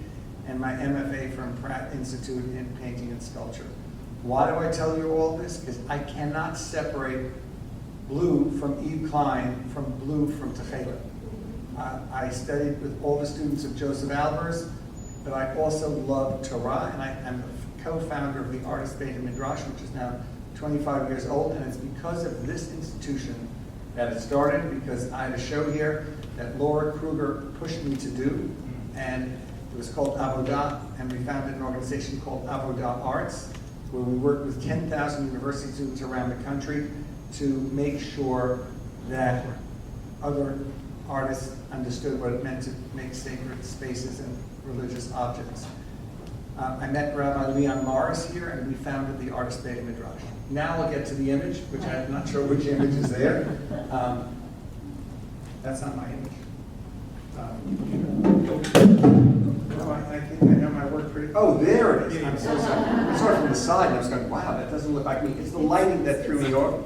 and my MFA from Pratt Institute in painting and sculpture. Why do I tell you all this? Because I cannot separate blue from Yves Klein from blue from Tchelet. I studied with all the students of Joseph Albers, but I also love Torah, and I'm the co-founder of the Artist Beit Midrash, which is now 25 years old, and it's because of this institution that it started, because I had a show here that Laura Kruger pushed me to do, and it was called Avodah, and we founded an organization called Avodah Arts, where we worked with 10,000 university students around the country to make sure that other artists understood what it meant to make sacred spaces and religious objects. I met Rabbi Leon Morris here, and we founded the Artist Beit Midrash. Now I'll get to the image, which I'm not sure which image is there. That's not my image. I think I know my work pretty. Oh, there it is. I'm so sorry. I saw it from the side, and I was going, wow, that doesn't look like me. It's the lighting that threw me off.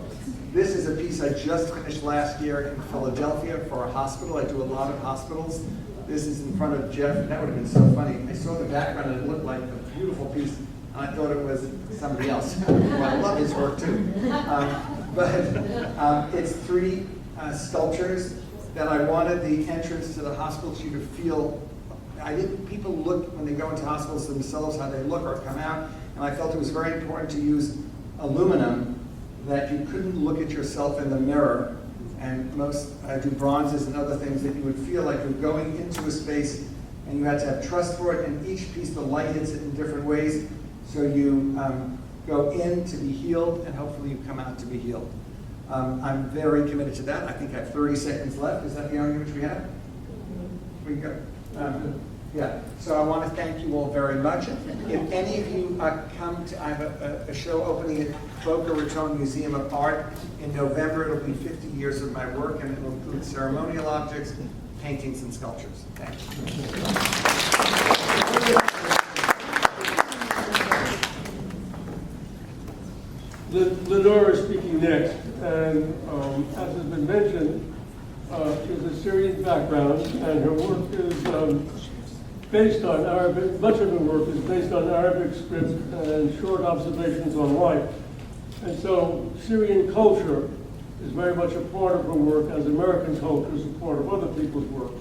This is a piece I just finished last year in Philadelphia for a hospital. I do a lot of hospitals. This is in front of Jeff. That would have been so funny. I saw the background, and it looked like a beautiful piece I thought it was somebody else. Well, I love his work too. But it's 3 sculptures that I wanted the entrance to the hospital to feel. People look when they go into hospitals themselves, how they look or come out, and I felt it was very important to use aluminum, that you couldn't look at yourself in the mirror, and most do bronzes and other things that you would feel like you're going into a space and you had to have trust for it, and each piece the light hits it in different ways, so you go in to be healed and hopefully you come out to be healed. I'm very committed to that. I think I have 30 seconds left. Is that the only which we have? We go. Yeah, so I want to thank you all very much. If any of you come to, I have a show opening at Boca Raton Museum of Art in November. It'll be 50 years of my work, and it will include ceremonial objects, paintings, and sculptures. Thank you. Lenore is speaking next, and as has been mentioned, she has a Syrian background, and her work is based on Arabic. Much of her work is based on Arabic script and short observations on life. And so Syrian culture is very much a part of her work, as American culture is a part of other people's works.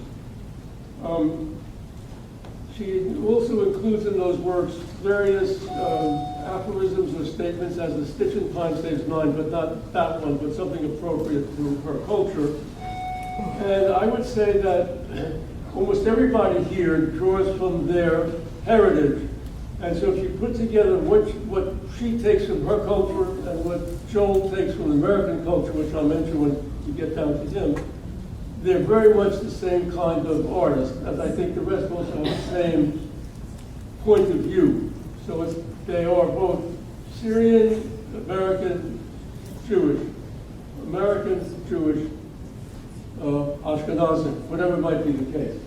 She also includes in those works various aphorisms or statements, as the stitch in time saves 9, but not that one, but something appropriate to her culture. And I would say that almost everybody here draws from their heritage. And so if you put together what she takes from her culture and what Joel takes from American culture, which I'll mention when you get down to him, they're very much the same kind of artist, as I think the rest also have the same point of view. So they are both Syrian, American, Jewish, American, Jewish, Ashkenazi, whatever might be the case.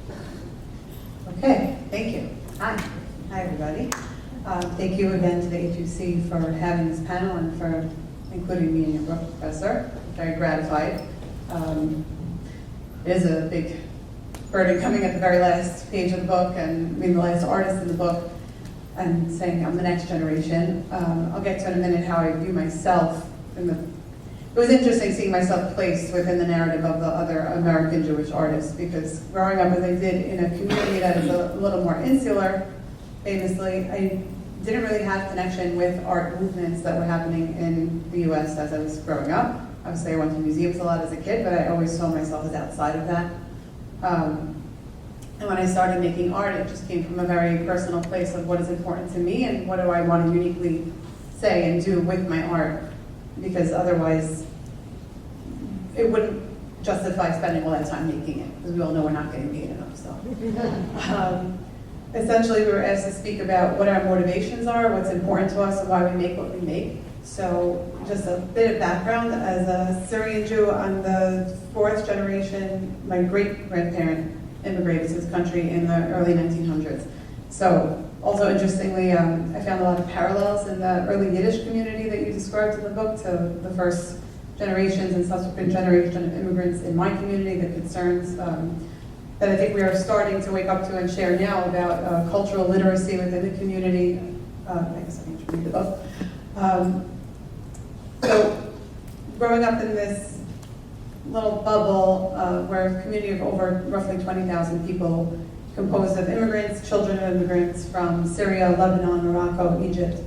Okay, thank you. Hi everybody. Thank you again to the HUC for having this panel and for including me in your book, Professor. I'm very gratified. It is a big burden coming at the very last page of the book and being the last artist in the book and saying I'm the next generation. I'll get to in a minute how I view myself. It was interesting seeing myself placed within the narrative of the other American Jewish artists, because growing up as I did in a community that is a little more insular, famously, I didn't really have connection with art movements that were happening in the US as I was growing up. Obviously I went to museums a lot as a kid, but I always saw myself as outside of that. And when I started making art, it just came from a very personal place of what is important to me and what do I want to uniquely say and do with my art, because otherwise it wouldn't justify spending all that time making it, because we all know we're not getting paid enough. So, essentially, we were asked to speak about what our motivations are, what's important to us, and why we make what we make. So, just a bit of background: as a Syrian Jew, I'm the 4th generation. My great-grandparent immigrated to this country in the early 1900s. So, also interestingly, I found a lot of parallels in the early Yiddish community that you described in the book to the first generations and subsequent generation of immigrants in my community, the concerns that I think we are starting to wake up to and share now about cultural literacy within the community. I guess I can read the book. So, growing up in this little bubble where a community of over roughly 20,000 people composed of immigrants, children of immigrants from Syria, Lebanon, Morocco, Egypt.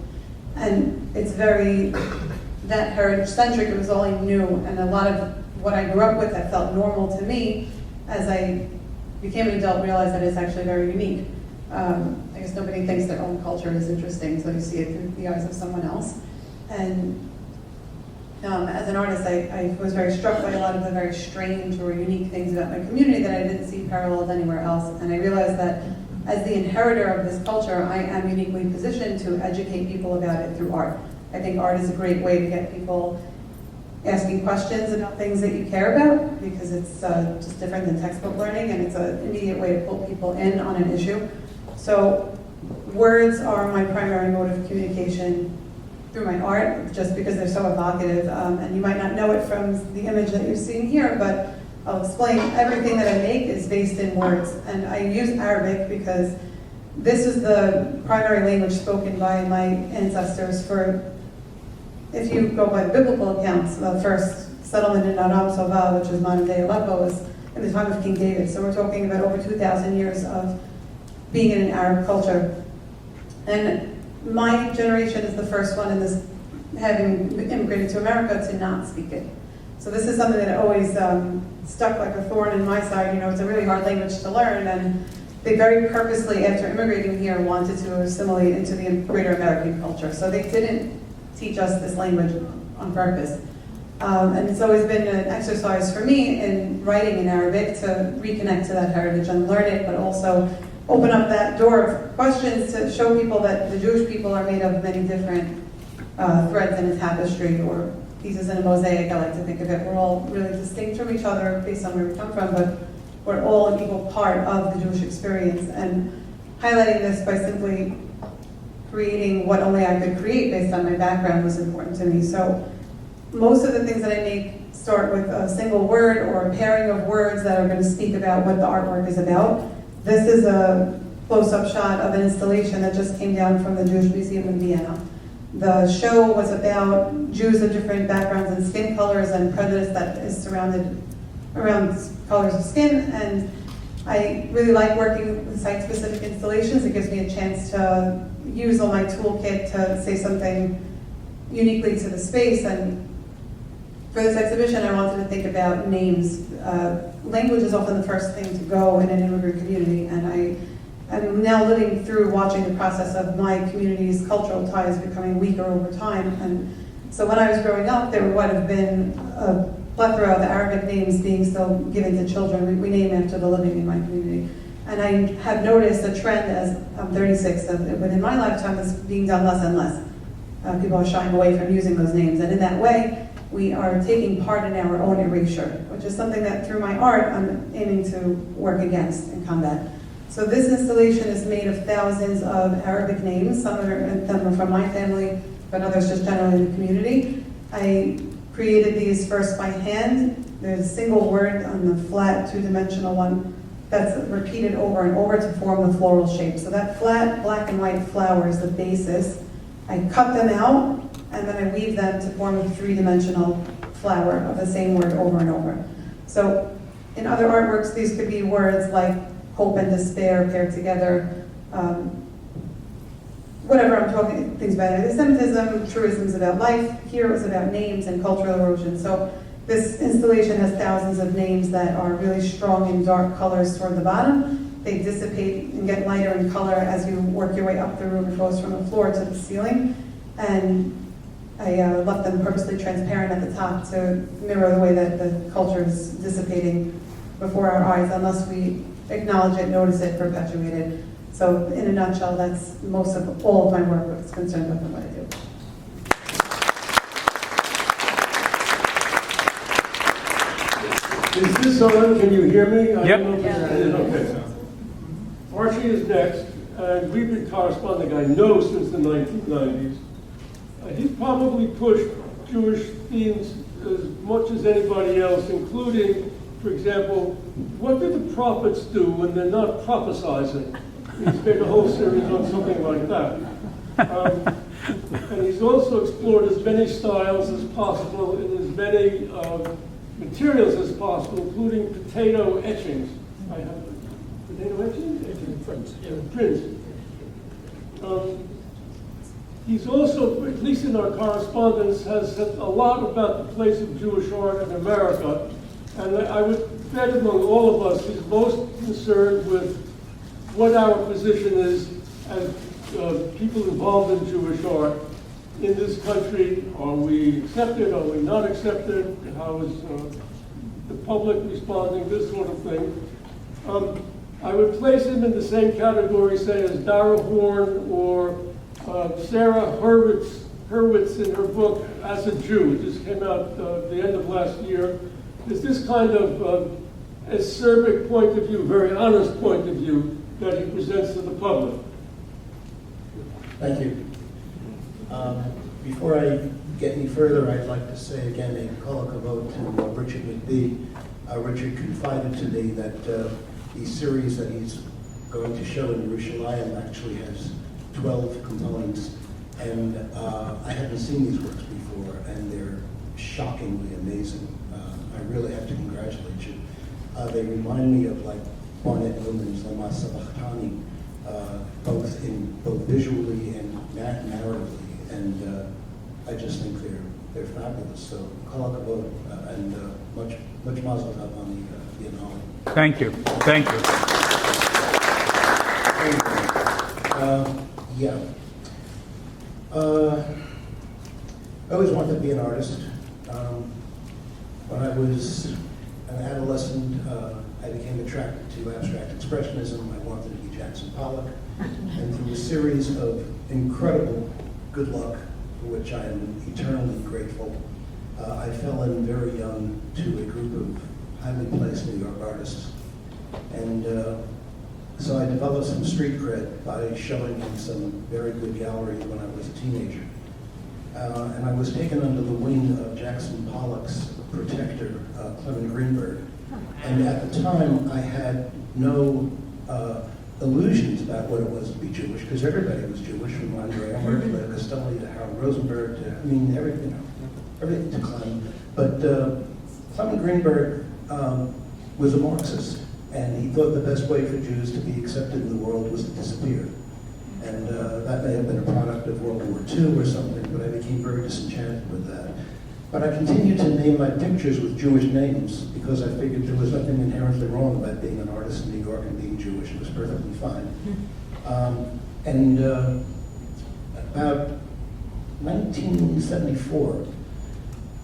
And it's very that heritage-centric. It was all I knew, and a lot of what I grew up with that felt normal to me, as I became an adult, realized that it's actually very unique. I guess nobody thinks their own culture is interesting, so you see it through the eyes of someone else. And as an artist, I was very struck by a lot of the very strange or unique things about my community that I didn't see paralleled anywhere else. And I realized that as the inheritor of this culture, I am uniquely positioned to educate people about it through art. I think art is a great way to get people asking questions about things that you care about, because it's just different than textbook learning, and it's an immediate way to pull people in on an issue. So words are my primary mode of communication through my art, just because they're so evocative, and you might not know it from the image that you're seeing here, but I'll explain. Everything that I make is based in words, and I use Arabic because this is the primary language spoken by my ancestors for, if you go by the biblical accounts, the first settlement in Aram Sova, which is modern day Aleppo, was in the time of King David. So we're talking about over 2,000 years of being in an Arab culture. And my generation is the first one in this, having immigrated to America, to not speak it. So this is something that always stuck like a thorn in my side. You know, it's a really hard language to learn, and they very purposely, after immigrating here, wanted to assimilate into the greater American culture. So they didn't teach us this language on purpose. And it's always been an exercise for me in writing in Arabic to reconnect to that heritage and learn it, but also open up that door of questions to show people that the Jewish people are made of many different threads in a tapestry or pieces in a mosaic. I like to think of it. We're all really distinct from each other based on where we come from, but we're all an equal part of the Jewish experience. And highlighting this by simply creating what only I could create based on my background was important to me. So most of the things that I make start with a single word or a pairing of words that are going to speak about what the artwork is about. This is a close-up shot of an installation that just came down from the Jewish Museum in Vienna. The show was about Jews of different backgrounds and skin colors and prejudice that is surrounded around colors of skin, and I really like working with site-specific installations. It gives me a chance to use all my toolkit to say something uniquely to the space. And for this exhibition, I wanted to think about names. Language is often the first thing to go in an immigrant community, and I'm now living through watching the process of my community's cultural ties becoming weaker over time. And so when I was growing up, there would have been a plethora of Arabic names being still given to children. We name after the living in my community. And I have noticed a trend, as I'm 36, within my lifetime, is being done less and less. People are shying away from using those names. And in that way, we are taking part in our own erasure, which is something that through my art, I'm aiming to work against and combat. So this installation is made of thousands of Arabic names. Some of them are from my family, but others just generally in the community. I created these first by hand. There's a single word on the flat two-dimensional one that's repeated over and over to form the floral shape. So that flat black and white flower is the basis. I cut them out, and then I weave them to form a three-dimensional flower of the same word over and over. So in other artworks, these could be words like hope and despair paired together. Whatever I'm talking things about, anti-Semitism, truisms about life. Here it was about names and cultural erosion. So this installation has thousands of names that are really strong in dark colors toward the bottom. They dissipate and get lighter in color as you work your way up the room. It goes from the floor to the ceiling. And I left them purposely transparent at the top to mirror the way that the culture is dissipating before our eyes, unless we acknowledge it, notice it, perpetuate it. So in a nutshell, that's most of all of my work that's concerned with what I do. Is this on? Can you hear me? I Yep. don't know if it is. Okay. Archie is next, and we've been corresponding, I know, since the 1990s. He's probably pushed Jewish themes as much as anybody else, including, for example, what do the prophets do when they're not prophesizing? He's made a whole series on something like that. And he's also explored as many styles as possible in as many materials as possible, including potato etchings. I have potato etchings? Prints. Prints. He's also, at least in our correspondence, has said a lot about the place of Jewish art in America. And I would bet among all of us, he's most concerned with what our position is as people involved in Jewish art in this country. Are we accepted? Are we not accepted? How is the public responding? This sort of thing. I would place him in the same category, say, as Dara Horn or Sarah Hurwitz in her book, As a Jew. It just came out the end of last year. Is this kind of acerbic point of view, very honest point of view, that he presents to the public? Thank you. Before I get any further, I'd like to say again a kol hakavod to Richard McBee. Richard confided to me that the series that he's going to show in Jerusalem actually has 12 components, and I haven't seen these works before, and they're shockingly amazing. I really have to congratulate you. They remind me of like Barnett Newman's Lama Sabachthani, both visually and narratively, and I just think they're fabulous. So kol hakavod, and much mazel tov on the Biennale. Thank you. Thank you. Yeah. I always wanted to be an artist. When I was an adolescent, I became attracted to abstract expressionism. I wanted to be Jackson Pollock. And through a series of incredible good luck, for which I am eternally grateful, I fell in very young to a group of highly placed New York artists. And so I developed some street cred by showing in some very good galleries when I was a teenager. And I was taken under the wing of Jackson Pollock's protector, Clement Greenberg. And at the time, I had no illusions about what it was to be Jewish, because everybody was Jewish, from Andre Emmer to Castelli to Harold Rosenberg to, everything to Klein. But Clement Greenberg was a Marxist, and he thought the best way for Jews to be accepted in the world was to disappear. And that may have been a product of World War II or something, but I became very disenchanted with that. But I continued to name my pictures with Jewish names because I figured there was nothing inherently wrong about being an artist in New York and being Jewish. It was perfectly fine. About 1974,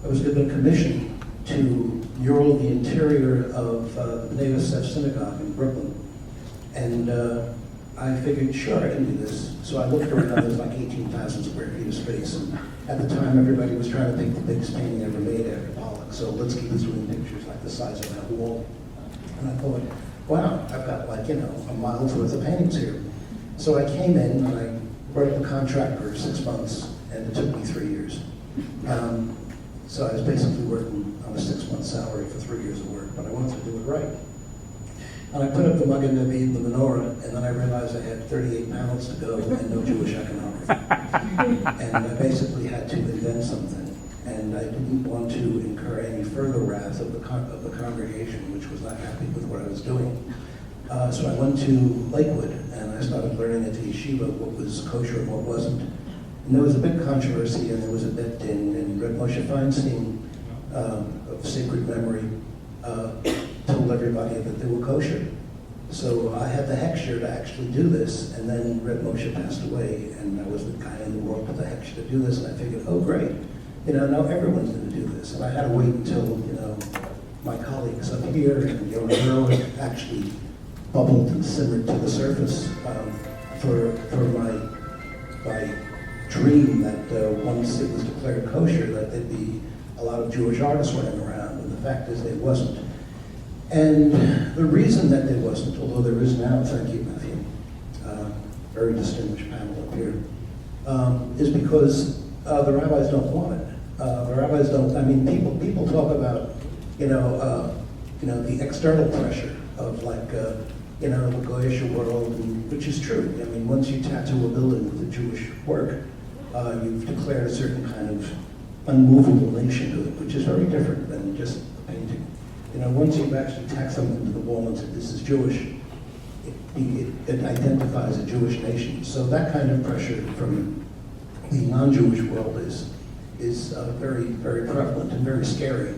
I was given a commission to mural the interior of the B'nai Yosef Synagogue in Brooklyn. And I figured, sure, I can do this. So I looked around, there was like 18,000 square feet of space. And at the time, everybody was trying to pick the biggest painting ever made after Pollock. So let's keep doing pictures like the size of that wall. And I thought, wow, I've got like, a mile's worth of paintings here. So I came in and I wrote up a contract for 6 months, and it took me 3 years. So I was basically working on a 6-month salary for 3 years of work, but I wanted to do it right. And I put up the Magen David, the menorah, and then I realized I had 38 panels to go and no Jewish iconography. And I basically had to invent something. And I didn't want to incur any further wrath of the congregation, which was not happy with what I was doing. So I went to Lakewood, and I started learning at the yeshiva what was kosher and what wasn't. And there was a big controversy, and there was a bet din, and Reb Moshe Feinstein, of sacred memory, told everybody that they were kosher. So I had the hechsher to actually do this, and then Reb Moshe passed away, and I was the guy in the world with the hechsher to do this, and I figured, oh great, now everyone's going to do this. And I had to wait until, my colleagues up here and Yona Verwer actually bubbled and simmered to the surface for my dream that once it was declared kosher, that there'd be a lot of Jewish artists running around, and the fact is there wasn't. And the reason that there wasn't, although there is now, thank you, Matthew, very distinguished panel up here, is because the rabbis don't want it. The rabbis don't, people talk about, the external pressure of the Goyish world, which is true. Once you tattoo a building with a Jewish work, you've declared a certain kind of unmovable nation to it, which is very different than just a painting. Once you've actually tacked something to the wall and said, this is Jewish, it identifies a Jewish nation. So that kind of pressure from the non-Jewish world is very, very prevalent and very scary.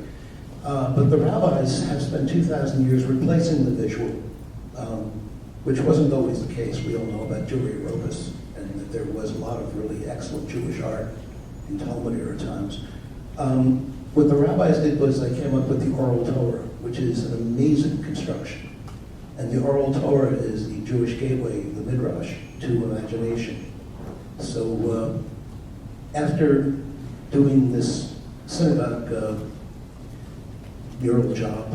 But the rabbis have spent 2,000 years replacing the visual, which wasn't always the case. We all know about Jewry Ropus, and that there was a lot of really excellent Jewish art in Talmud era times. What the rabbis did was they came up with the oral Torah, which is an amazing construction. And the oral Torah is the Jewish gateway, the Midrash, to imagination. So after doing this synagogue mural job,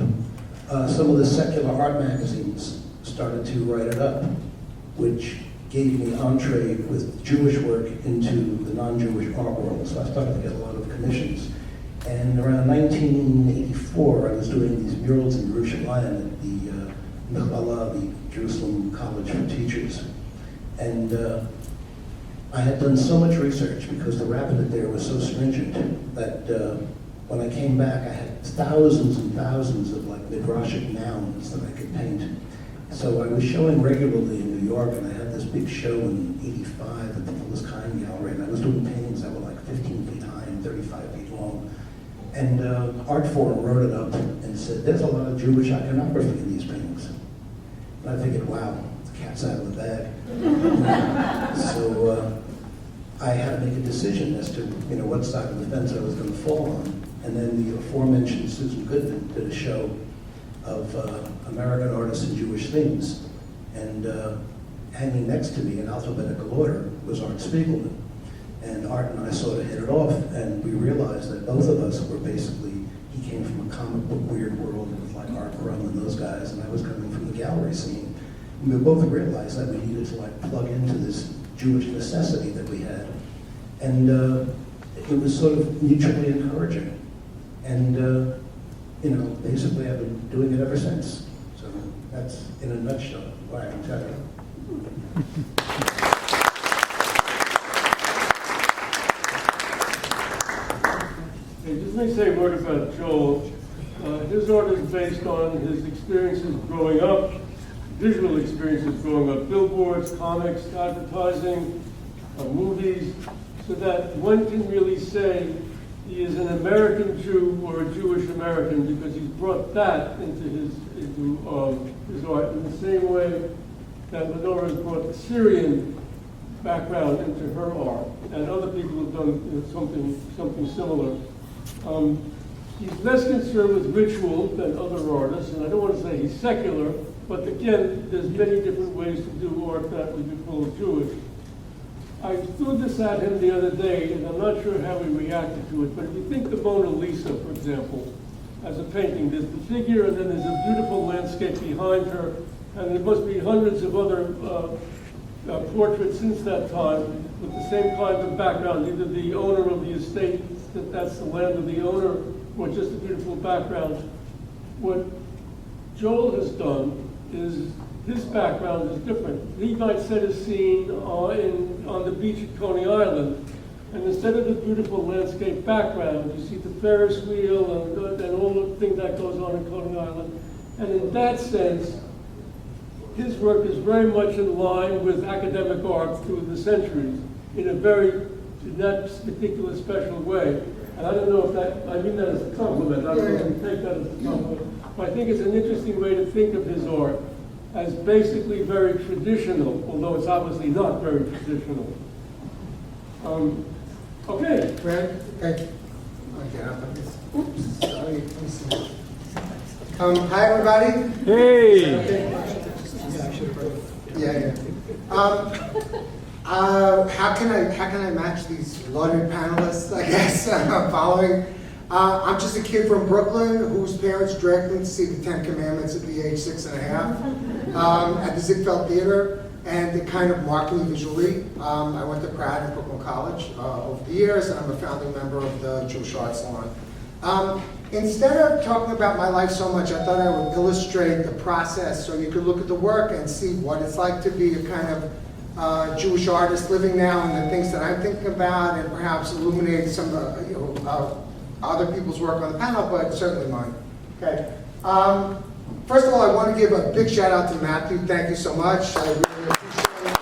some of the secular art magazines started to write it up, which gave me entree with Jewish work into the non-Jewish art world. So I started to get a lot of commissions. And around 1984, I was doing these murals in Jerusalem at the Mechala, the Jerusalem College for Teachers. And I had done so much research because the rabbinate there was so stringent that when I came back, I had thousands and thousands of like Midrashic nouns that I could paint. So I was showing regularly in New York, and I had this big show in '85 at the Kahn Gallery, and I was doing paintings that were like 15 feet high and 35 feet long. And Art Forum wrote it up and said, there's a lot of Jewish iconography in these paintings. And I figured, wow, the cat's out of the bag. So I had to make a decision as to what side of the fence I was going to fall on. And then the aforementioned Susan Goodman did a show of American artists and Jewish themes. And hanging next to me in alphabetical order was Art Spiegelman. And Art and I sort of hit it off, and we realized that both of us were basically, he came from a comic book weird world with like Art Crumb and those guys, and I was coming from the gallery scene. And we both realized that we needed to like plug into this Jewish necessity that we had. And it was sort of mutually encouraging. And basically I've been doing it ever since. So that's in a nutshell what I can tell you. Just let me say a word about Joel. His art is based on his experiences growing up, visual experiences growing up, billboards, comics, advertising, movies, so that one can really say he is an American Jew or a Jewish American because he's brought that into his art in the same way that Lenore has brought the Syrian background into her art, and other people have done something similar. He's less concerned with ritual than other artists, and I don't want to say he's secular, but again, there's many different ways to do art that we could call Jewish. I threw this at him the other day, and I'm not sure how he reacted to it, but if you think the Mona Lisa, for example, as a painting, there's the figure, and then there's a beautiful landscape behind her, and there must be hundreds of other portraits since that time with the same kind of background, either the owner of the estate, that's the land of the owner, or just a beautiful background. What Joel has done is his background is different. He might set a scene on the beach at Coney Island, and instead of the beautiful landscape background, you see the Ferris wheel and all the things that goes on in Coney Island. And in that sense, his work is very much in line with academic art through the centuries in that particular special way. And I don't know if I mean that as a compliment, I don't know if you take that as a compliment, but I think it's an interesting way to think of his art as basically very traditional, although it's obviously not very traditional. Okay. Fred, okay. Oops, sorry, let me see. Hi, everybody. Hey. Yeah. How can I match these lauded panelists? I guess following. I'm just a kid from Brooklyn whose parents dragged me to see the Ten Commandments at the age 6.5 at the Ziegfeld Theater, and it kind of marked me visually. I went to Pratt and Brooklyn College over the years, and I'm a founding member of the Jewish Art Salon. Instead of talking about my life so much, I thought I would illustrate the process so you could look at the work and see what it's like to be a kind of Jewish artist living now and the things that I'm thinking about, and perhaps illuminate some other people's work on the panel, but certainly mine. Okay. First of all, I want to give a big shout out to Matthew. Thank you so much. I really appreciate it.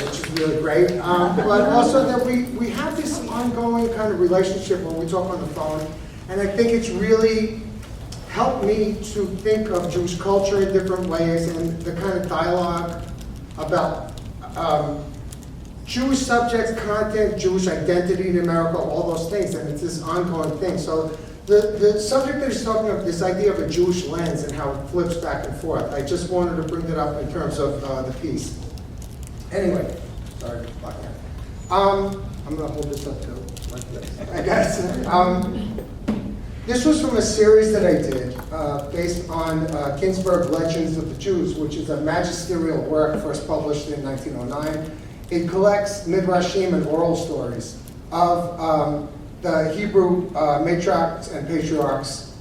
Which is really great, but also that we have this ongoing kind of relationship when we talk on the phone, and I think it's really helped me to think of Jewish culture in different ways and the kind of dialogue about Jewish subjects, content, Jewish identity in America, all those things, and it's this ongoing thing. So the subject that he's talking about, this idea of a Jewish lens and how it flips back and forth, I just wanted to bring that up in terms of the piece. Anyway, sorry about that. I'm going to hold this up too, like this, I guess. This was from a series that I did based on Ginsberg Legends of the Jews, which is a magisterial work first published in 1909. It collects midrashim and oral stories of the Hebrew matriarchs and patriarchs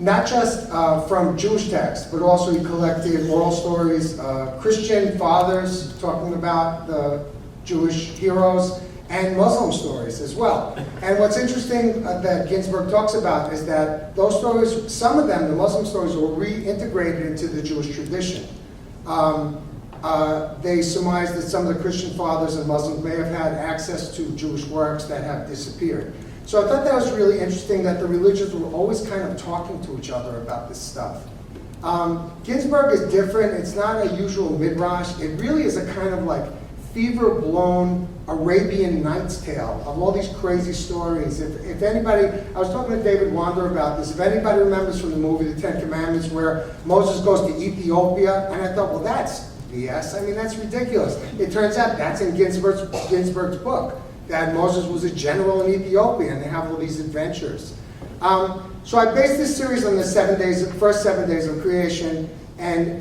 not just from Jewish texts, but also he collected oral stories, Christian fathers talking about the Jewish heroes, and Muslim stories as well. And what's interesting that Ginsberg talks about is that those stories, some of them, the Muslim stories, were reintegrated into the Jewish tradition. They surmised that some of the Christian fathers and Muslims may have had access to Jewish works that have disappeared. So I thought that was really interesting that the religions were always kind of talking to each other about this stuff. Ginsberg is different. It's not a usual midrash. It really is a kind of like fever-blown Arabian Nights tale of all these crazy stories. If anybody, I was talking to David Wander about this, if anybody remembers from the movie The Ten Commandments where Moses goes to Ethiopia, and I thought, well, that's BS. I mean, that's ridiculous. It turns out that's in Ginsberg's book, that Moses was a general in Ethiopia, and they have all these adventures. So I based this series on the first 7 days of creation, and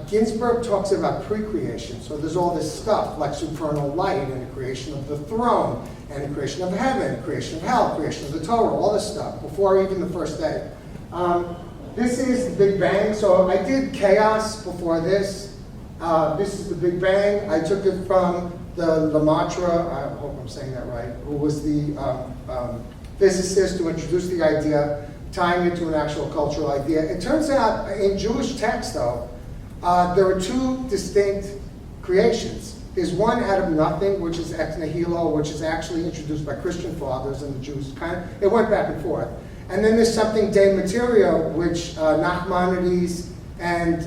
Ginsberg talks about pre-creation. So there's all this stuff like supernal light and the creation of the throne and the creation of heaven, creation of hell, creation of the Torah, all this stuff before even the first day. This is the Big Bang. So I did chaos before this. This is the Big Bang. I took it from the Lemaitre, I hope I'm saying that right, who was the physicist who introduced the idea, tying it to an actual cultural idea. It turns out in Jewish text, though, there are two distinct creations. There's one out of nothing, which is ex nihilo, which is actually introduced by Christian fathers and the Jews. It went back and forth. And then there's something de materia, which Nachmanides and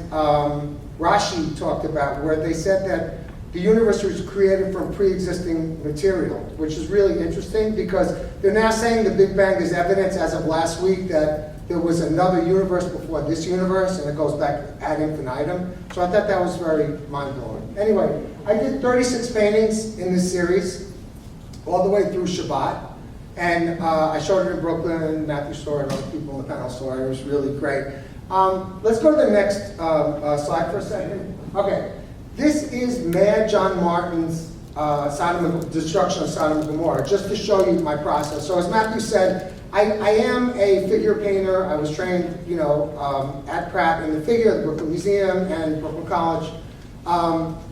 Rashi talked about, where they said that the universe was created from pre-existing material, which is really interesting because they're now saying the Big Bang is evidence as of last week that there was another universe before this universe, and it goes back ad infinitum. So I thought that was very mind-blowing. Anyway, I did 36 paintings in this series, all the way through Shabbat. And I showed it in Brooklyn, Matthew saw it, other people in the panel saw it. It was really great. Let's go to the next slide for a second. Okay. This is Mayor John Martin's destruction of Sodom and Gomorrah, just to show you my process. So as Matthew said, I am a figure painter. I was trained, at Pratt in the figure, the Brooklyn Museum and Brooklyn College.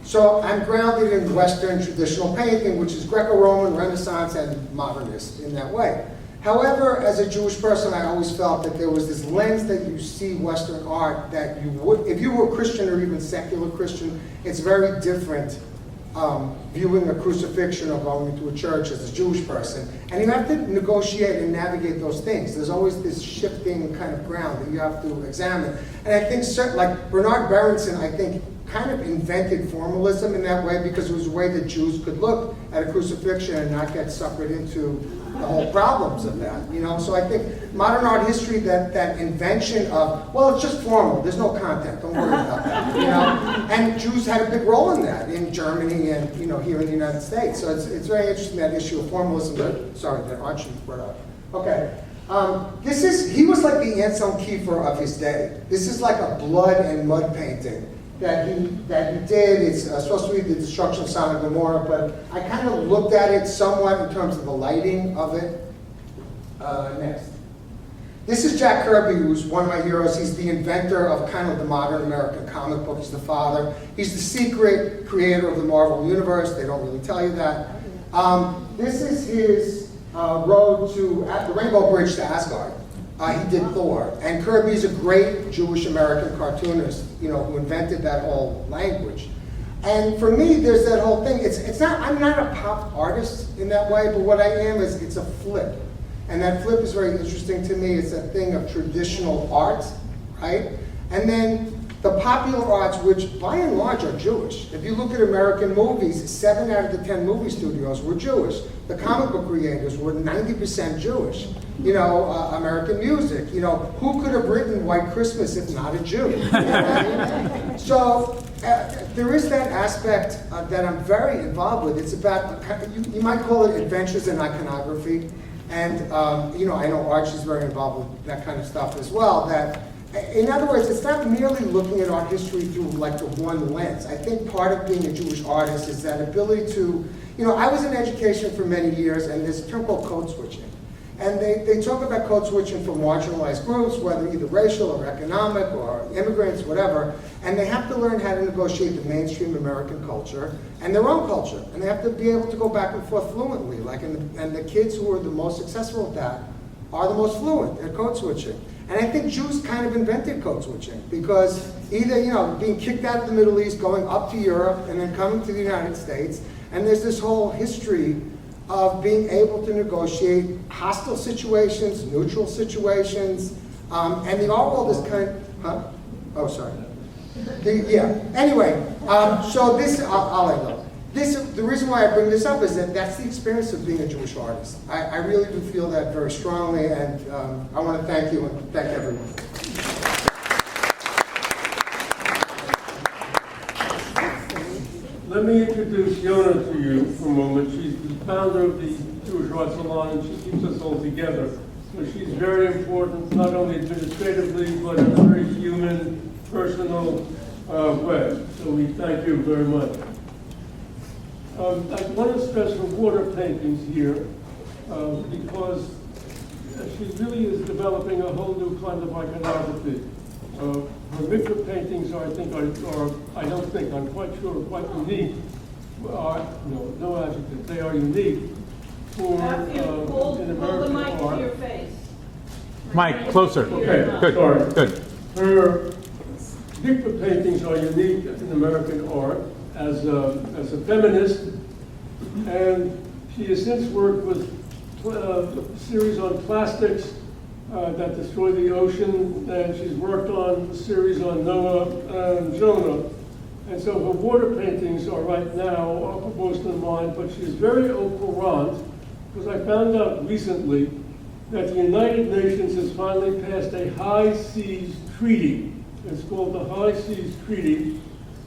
So I'm grounded in Western traditional painting, which is Greco-Roman, Renaissance, and modernist in that way. However, as a Jewish person, I always felt that there was this lens that you see Western art that you would, if you were Christian or even secular Christian, it's very different viewing a crucifixion or going into a church as a Jewish person. And you have to negotiate and navigate those things. There's always this shifting kind of ground that you have to examine. And I think, like Bernard Berenson, I think, kind of invented formalism in that way because it was a way that Jews could look at a crucifixion and not get suckered into the whole problems of that, So I think modern art history, that invention of, well, it's just formal, there's no content, don't worry about that, And Jews had a big role in that in Germany and, here in the United States. So it's very interesting, that issue of formalism that Archie brought up. Okay. He was like the Anselm Kiefer of his day. This is like a blood and mud painting that he did. It's supposed to be the destruction of Sodom and Gomorrah, but I kind of looked at it somewhat in terms of the lighting of it. Next. This is Jack Kirby, who's one of my heroes. He's the inventor of kind of the modern American comic book. He's the father. He's the secret creator of the Marvel Universe. They don't really tell you that. This is his road to the Rainbow Bridge to Asgard. He did Thor. And Kirby's a great Jewish-American cartoonist, who invented that whole language. And for me, there's that whole thing. I'm not a pop artist in that way, but what I am is it's a flip. And that flip is very interesting to me. It's that thing of traditional art, right? And then the popular arts, which by and large are Jewish. If you look at American movies, 7 out of the 10 movie studios were Jewish. The comic book creators were 90% Jewish. American music. Who could have written White Christmas if not a Jew? So there is that aspect that I'm very involved with. It's about, you might call it adventures in iconography. And, I know Archie's very involved with that kind of stuff as well. That, in other words, it's not merely looking at art history through like the one lens. I think part of being a Jewish artist is that ability to, I was in education for many years, and there's a term called code switching. And they talk about code switching for marginalized groups, whether either racial or economic or immigrants, whatever, and they have to learn how to negotiate the mainstream American culture and their own culture. And they have to be able to go back and forth fluently. And the kids who are the most successful at that are the most fluent at code switching. And I think Jews kind of invented code switching because either, being kicked out of the Middle East, going up to Europe, and then coming to the United States, and there's this whole history of being able to negotiate hostile situations, neutral situations, and the art world is Anyway, so this, I'll let go. The reason why I bring this up is that that's the experience of being a Jewish artist. I really do feel that very strongly, and I want to thank you and thank everyone. Let me introduce Yona to you for a moment. She's the founder of the Jewish Art Salon, and she keeps us all together. So she's very important, not only administratively, but in a very human, personal way. So we thank you very much. I want to stress her water paintings here because she really is developing a whole new kind of iconography. Her mikveh paintings are, I'm quite sure, quite unique. No adjective. They are unique for in American hold the mic art. to your face. Mike, closer. Okay, Good. Sorry. Good. Her mikveh paintings are unique in American art as a feminist, and she has since worked with a series on plastics that destroy the ocean, and she's worked on a series on Noah and Jonah. And so her water paintings are right now uppermost in mind, but she's very au courant, because I found out recently that the United Nations has finally passed a high seas treaty. It's called the High Seas Treaty,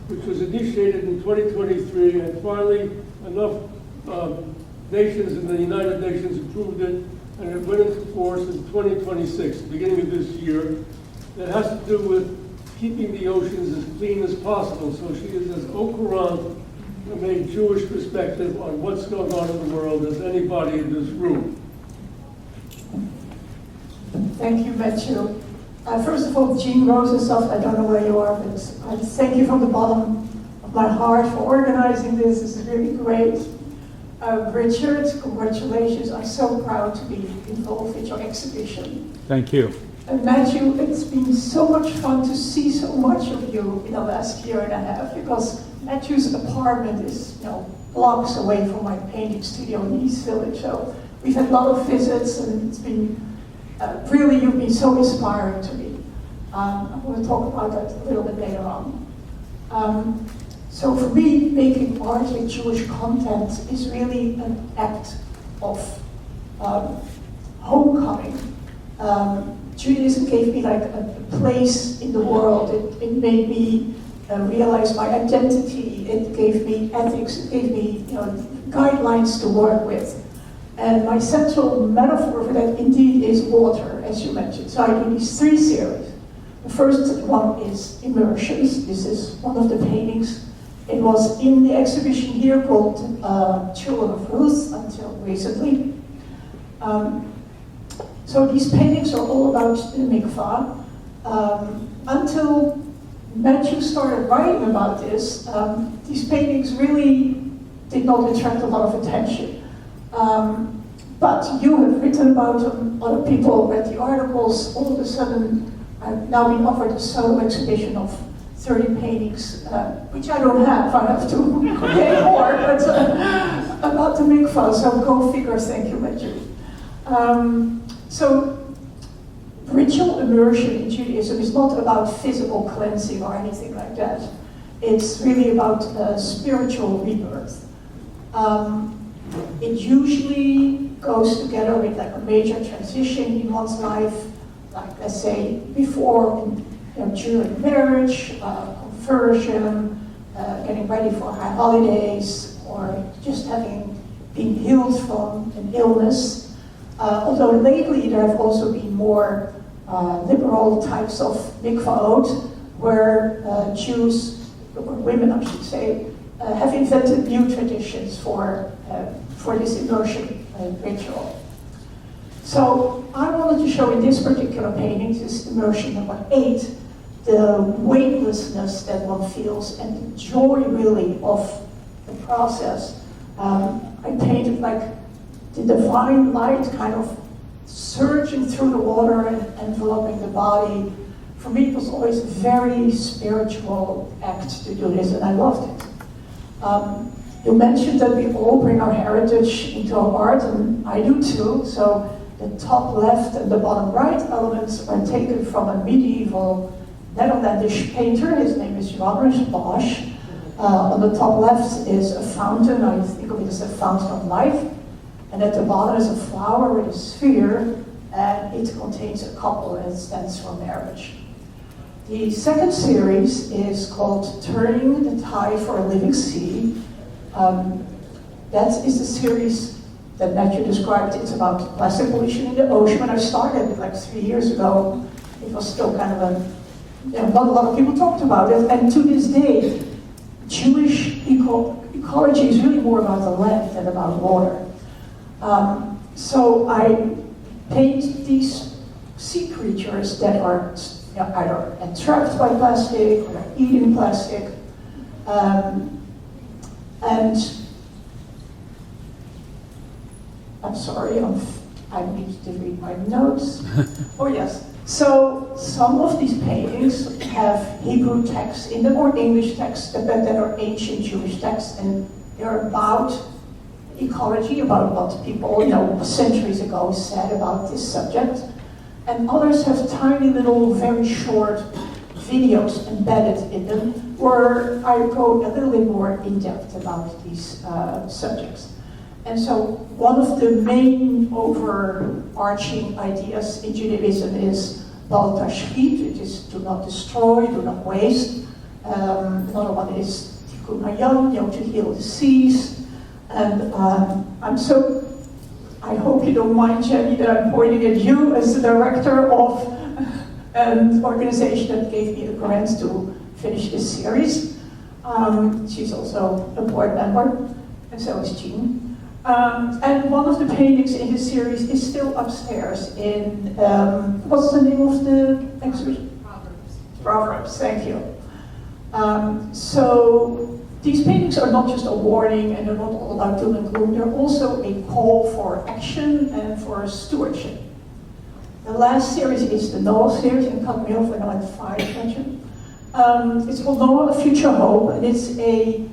which was initiated in 2023, and finally enough nations in the United Nations approved it, and it went into force in 2026, beginning of this year. It has to do with keeping the oceans as clean as possible. So she is as au courant from a Jewish perspective on what's going on in the world as anybody in this room. Thank you, Matthew. First of all, Jean Rosenstock, I don't know where you are, but I thank you from the bottom of my heart for organizing this. This is really great. Richard, congratulations. I'm so proud to be involved with your exhibition. Thank you. And Matthew, it's been so much fun to see so much of you in the last year and a half, because Matthew's apartment is blocks away from my painting studio in East Village. So we've had a lot of visits, and it's been really, you've been so inspiring to me. I'm going to talk about that a little bit later on. So for me, making art with Jewish content is really an act of homecoming. Judaism gave me like a place in the world. It made me realize my identity. It gave me ethics. It gave me guidelines to work with. And my central metaphor for that indeed is water, as you mentioned. So I do these three series. The first one is immersions. This is one of the paintings. It was in the exhibition here called Children of Ruth until recently. So these paintings are all about the mikvah. Until Matthew started writing about this, these paintings really did not attract a lot of attention. But you have written about them, other people read the articles. All of a sudden, I've now been offered a solo exhibition of 30 paintings, which I don't have. I have to pay more, but about the mikvah, so go figure. Thank you, Matthew. So ritual immersion in Judaism is not about physical cleansing or anything like that. It's really about spiritual rebirth. It usually goes together with like a major transition in one's life, like let's say before, during marriage, conversion, getting ready for high holidays, or just having been healed from an illness. Although lately there have also been more liberal types of mikvaot, where Jews, or women I should say, have invented new traditions for this immersion ritual. So I wanted to show in this particular painting, this is immersion number 8, the weightlessness that one feels and the joy really of the process. I painted like the divine light kind of surging through the water and enveloping the body. For me, it was always a very spiritual act to do this, and I loved it. You mentioned that we all bring our heritage into our art, and I do too. So the top left and the bottom right elements are taken from a medieval Netherlandish painter. His name is Johannes Bosch. On the top left is a fountain. I think of it as a fountain of life. And at the bottom is a flower with a sphere, and it contains a couple, and it stands for marriage. The second series is called Turning the Tide for a Living Sea. That is the series that Matthew described. It's about plastic pollution in the ocean. When I started like 3 years ago, it was still kind of not a lot of people talked about it. And to this day, Jewish ecology is really more about the land than about water. So I paint these sea creatures that are either entrapped by plastic or eating plastic. And I'm sorry, I need to read my notes. Oh yes. So some of these paintings have Hebrew texts in them or English texts that are ancient Jewish texts, and they're about ecology, about what people, centuries ago said about this subject. And others have tiny little, very short videos embedded in them where I go a little bit more in depth about these subjects. And so one of the main overarching ideas in Judaism is Bal Tashchit, which is do not destroy, do not waste. Another one is Tikkun Hayam, to heal disease. And I hope you don't mind, Jenny, that I'm pointing at you as the director of an organization that gave me the grant to finish this series. She's also a board member, and so is Jean. And one of the paintings in this series is still upstairs in, what's the name of the exhibition? Proverbs, thank you. So these paintings are not just a warning and they're not all about doom and gloom, they're also a call for action and for stewardship. The last series is the Noah series, and cut me off when I'm at 5, it's called Noah, A Future Hope, and it's a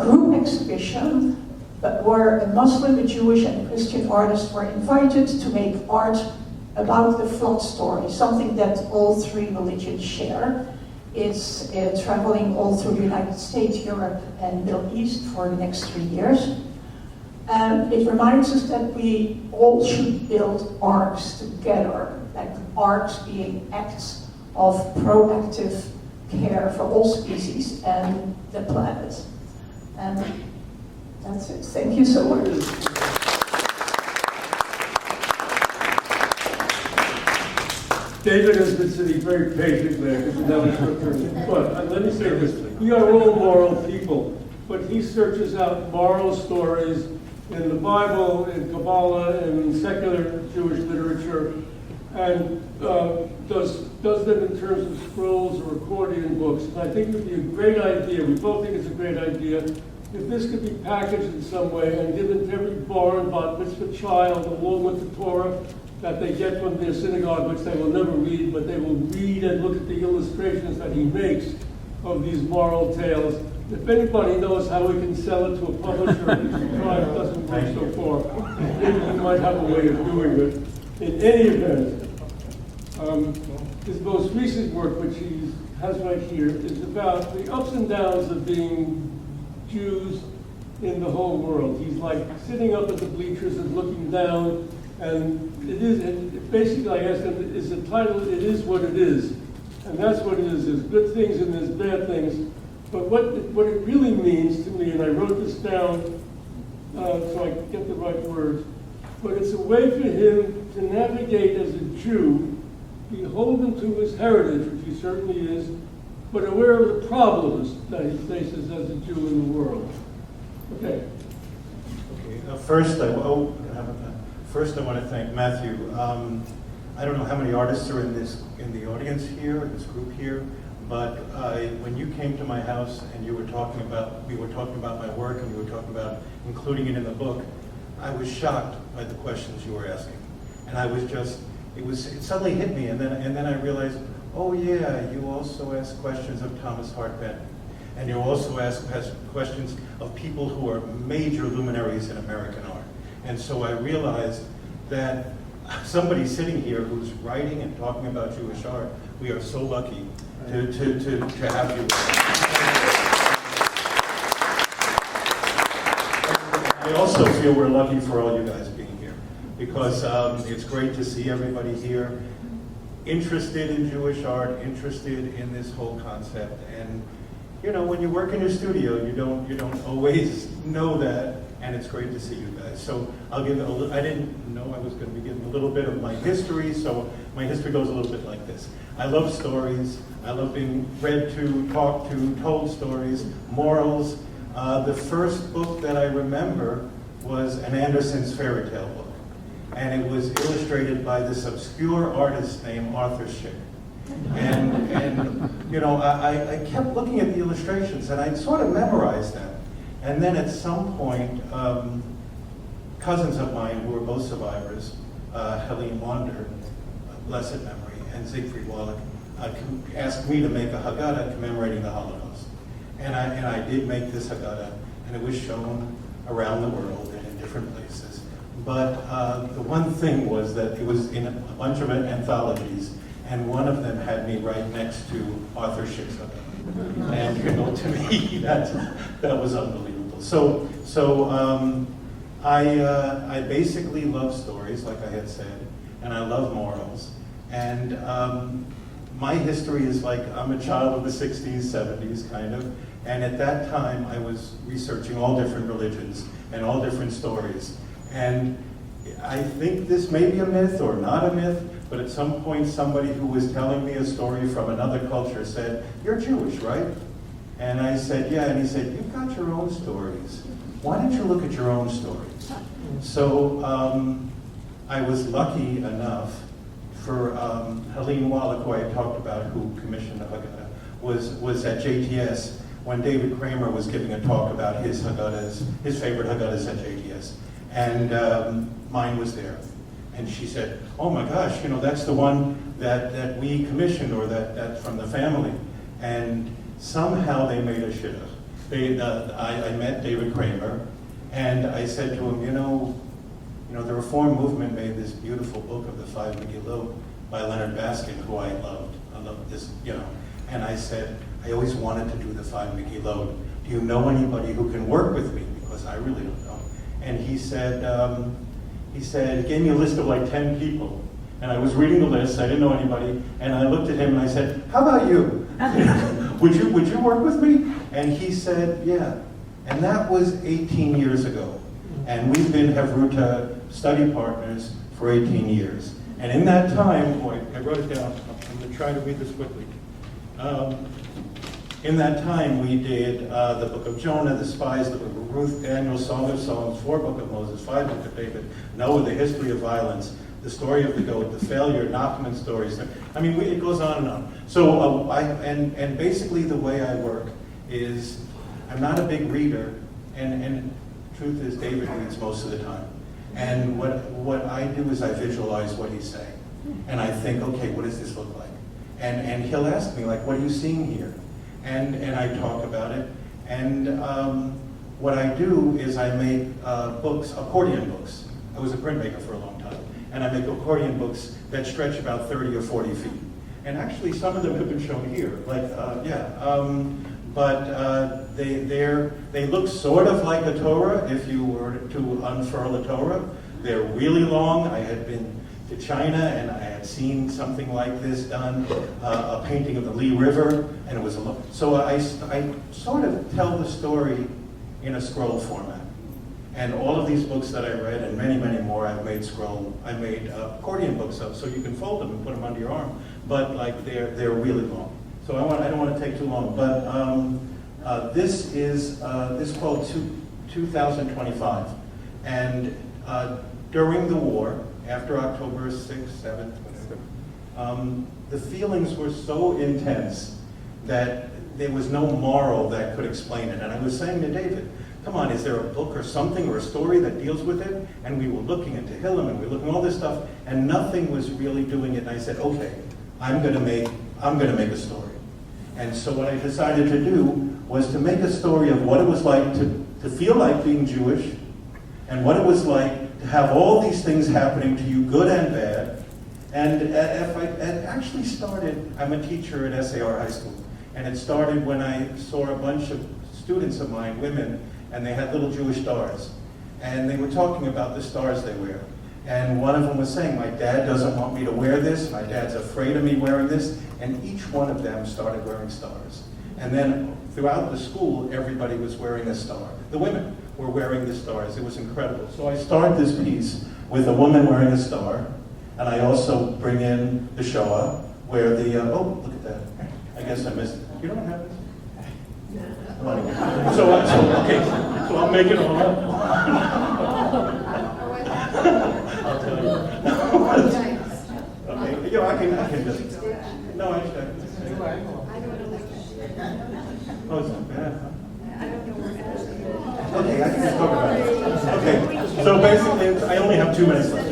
group exhibition but where a Muslim, a Jewish, and a Christian artist were invited to make art about the flood story, something that all three religions share. It's traveling all through the United States, Europe, and Middle East for the next 3 years. And it reminds us that we all should build arcs together, like arcs being acts of proactive care for all species and the planet. And that's it. Thank you so much. David has been sitting very patiently, but let me say this. We are all moral people, but he searches out moral stories in the Bible, in Kabbalah, and in secular Jewish literature, and does them in terms of scrolls or accordion books. And I think it would be a great idea, we both think it's a great idea, if this could be packaged in some way and given to every bar and bat mitzvah child along with the Torah that they get from their synagogue, which they will never read, but they will read and look at the illustrations that he makes of these moral tales. If anybody knows how we can sell it to a publisher, it doesn't go so far. Maybe we might have a way of doing it. In any event, his most recent work, which he has right here, is about the ups and downs of being Jews in the whole world. He's like sitting up at the bleachers and looking down, and basically I asked him, is the title, It Is What It Is. And that's what it is. There's good things and there's bad things. But what it really means to me, and I wrote this down so I can get the right words, but it's a way for him to navigate as a Jew, beholden to his heritage, which he certainly is, but aware of the problems that he faces as a Jew in the world. Okay. First, First, I want to thank Matthew. I don't know how many artists are in the audience here, in this group here, but when you came to my house and we were talking about my work and you were talking about including it in the book, I was shocked by the questions you were asking, and it suddenly hit me, and then I realized, oh yeah, you also ask questions of Thomas Hart Benton, and you also ask questions of people who are major luminaries in American art. And so I realized that somebody sitting here who's writing and talking about Jewish art, we are so lucky to have you. I also feel we're lucky for all you guys being here, because it's great to see everybody here interested in Jewish art, interested in this whole concept. And you know, when you work in your studio, you don't always know that, and it's great to see you guys. So I'll give it I didn't know I was going to be giving a little bit of my history, so my history goes a little bit like this. I love stories. I love being read to, talked to, told stories, morals. The first book that I remember was an Andersen's fairy tale book, and it was illustrated by this obscure artist named Arthur Schick. And you know, I kept looking at the illustrations, and I sort of memorized them. And then at some point, cousins of mine who were both survivors, Helene Wander, blessed memory, and Siegfried Wallach, asked me to make a Haggadah commemorating the Holocaust. And I did make this Haggadah, and it was shown around the world and in different places. But the one thing was that it was in a bunch of anthologies, and one of them had me right next to Arthur Schick's Haggadah. And you know, to me, that was unbelievable. So I basically love stories, like I had said, and I love morals. And my history is like, I'm a child of the 60s, 70s, kind of. And at that time, I was researching all different religions and all different stories. And I think this may be a myth or not a myth, but at some point, somebody who was telling me a story from another culture said, "You're Jewish, right?" And I said, "Yeah." And he said, "You've got your own stories. Why don't you look at your own stories?" So I was lucky enough for Helene Wallach, who I had talked about, who commissioned the Haggadah, was at JTS when David Kramer was giving a talk about his Haggadahs, his favorite Haggadahs at JTS. And mine was there. And she said, "Oh my gosh, you know, that's the one that we commissioned, or that's from the family." And somehow they made a shidduch. I met David Kramer, and I said to him, you know, the Reform movement made this beautiful book of the 5 Megillot by Leonard Baskin, who I loved. I loved this, you know. And I said, I always wanted to do the 5 Megillot. Do you know anybody who can work with me? Because I really don't know. And he said, he gave me a list of like 10 people. And I was reading the list, I didn't know anybody, and I looked at him and I said, how about you? Would you work with me? And he said, yeah. And that was 18 years ago. And we've been Havruta study partners for 18 years. And in that time, I wrote it down, I'm going to try to read this quickly. In that time, we did the Book of Jonah, the Spies, the Book of Ruth, Daniel, Song of Songs, 4 Book of Moses, 5 Book of David, Noah, the History of Violence, the Story of the Goat, the Failure, Nachman stories. I mean, it goes on and on. So, and basically the way I work is, I'm not a big reader, and truth is David reads most of the time. And what I do is I visualize what he's saying. And I think, okay, what does this look like? And he'll ask me, like, what are you seeing here? And I talk about it. And what I do is I make books, accordion books. I was a printmaker for a long time. And I make accordion books that stretch about 30 or 40 feet. And actually, some of them have been shown here. Like, but they look sort of like a Torah if you were to unfurl a Torah. They're really long. I had been to China and I had seen something like this done, a painting of the Lee River, and it was a look. So I sort of tell the story in a scroll format. And all of these books that I read, and many, many more, I made accordion books of, so you can fold them and put them under your arm. But like they're really long. So I don't want to take too long. But this is called 2025, and during the war, after October 6th, 7th, whatever, the feelings were so intense that there was no moral that could explain it. And I was saying to David, come on, is there a book or something or a story that deals with it? And we were looking into Hillam and we were looking at all this stuff, and nothing was really doing it. And I said, okay, I'm gonna make a story. And so what I decided to do was to make a story of what it was like to feel like being Jewish, and what it was like to have all these things happening to you, good and bad. And it actually started, I'm a teacher at SAR High School, and it started when I saw a bunch of students of mine, women, and they had little Jewish stars. And they were talking about the stars they wear. And one of them was saying, my dad doesn't want me to wear this, my dad's afraid of me wearing this, and each one of them started wearing stars. And then throughout the school, everybody was wearing a star. The women were wearing the stars. It was incredible. So I start this piece with a woman wearing a star, and I also bring in the Shoah, where the, oh, look at that. I guess I missed it. You don't have this? So I'll make it all up. I'll tell you. Okay, you know, I can just, no, I can. Oh, it's not bad, huh? Okay, I can just talk about it. Okay, so basically, I only have 2 minutes left.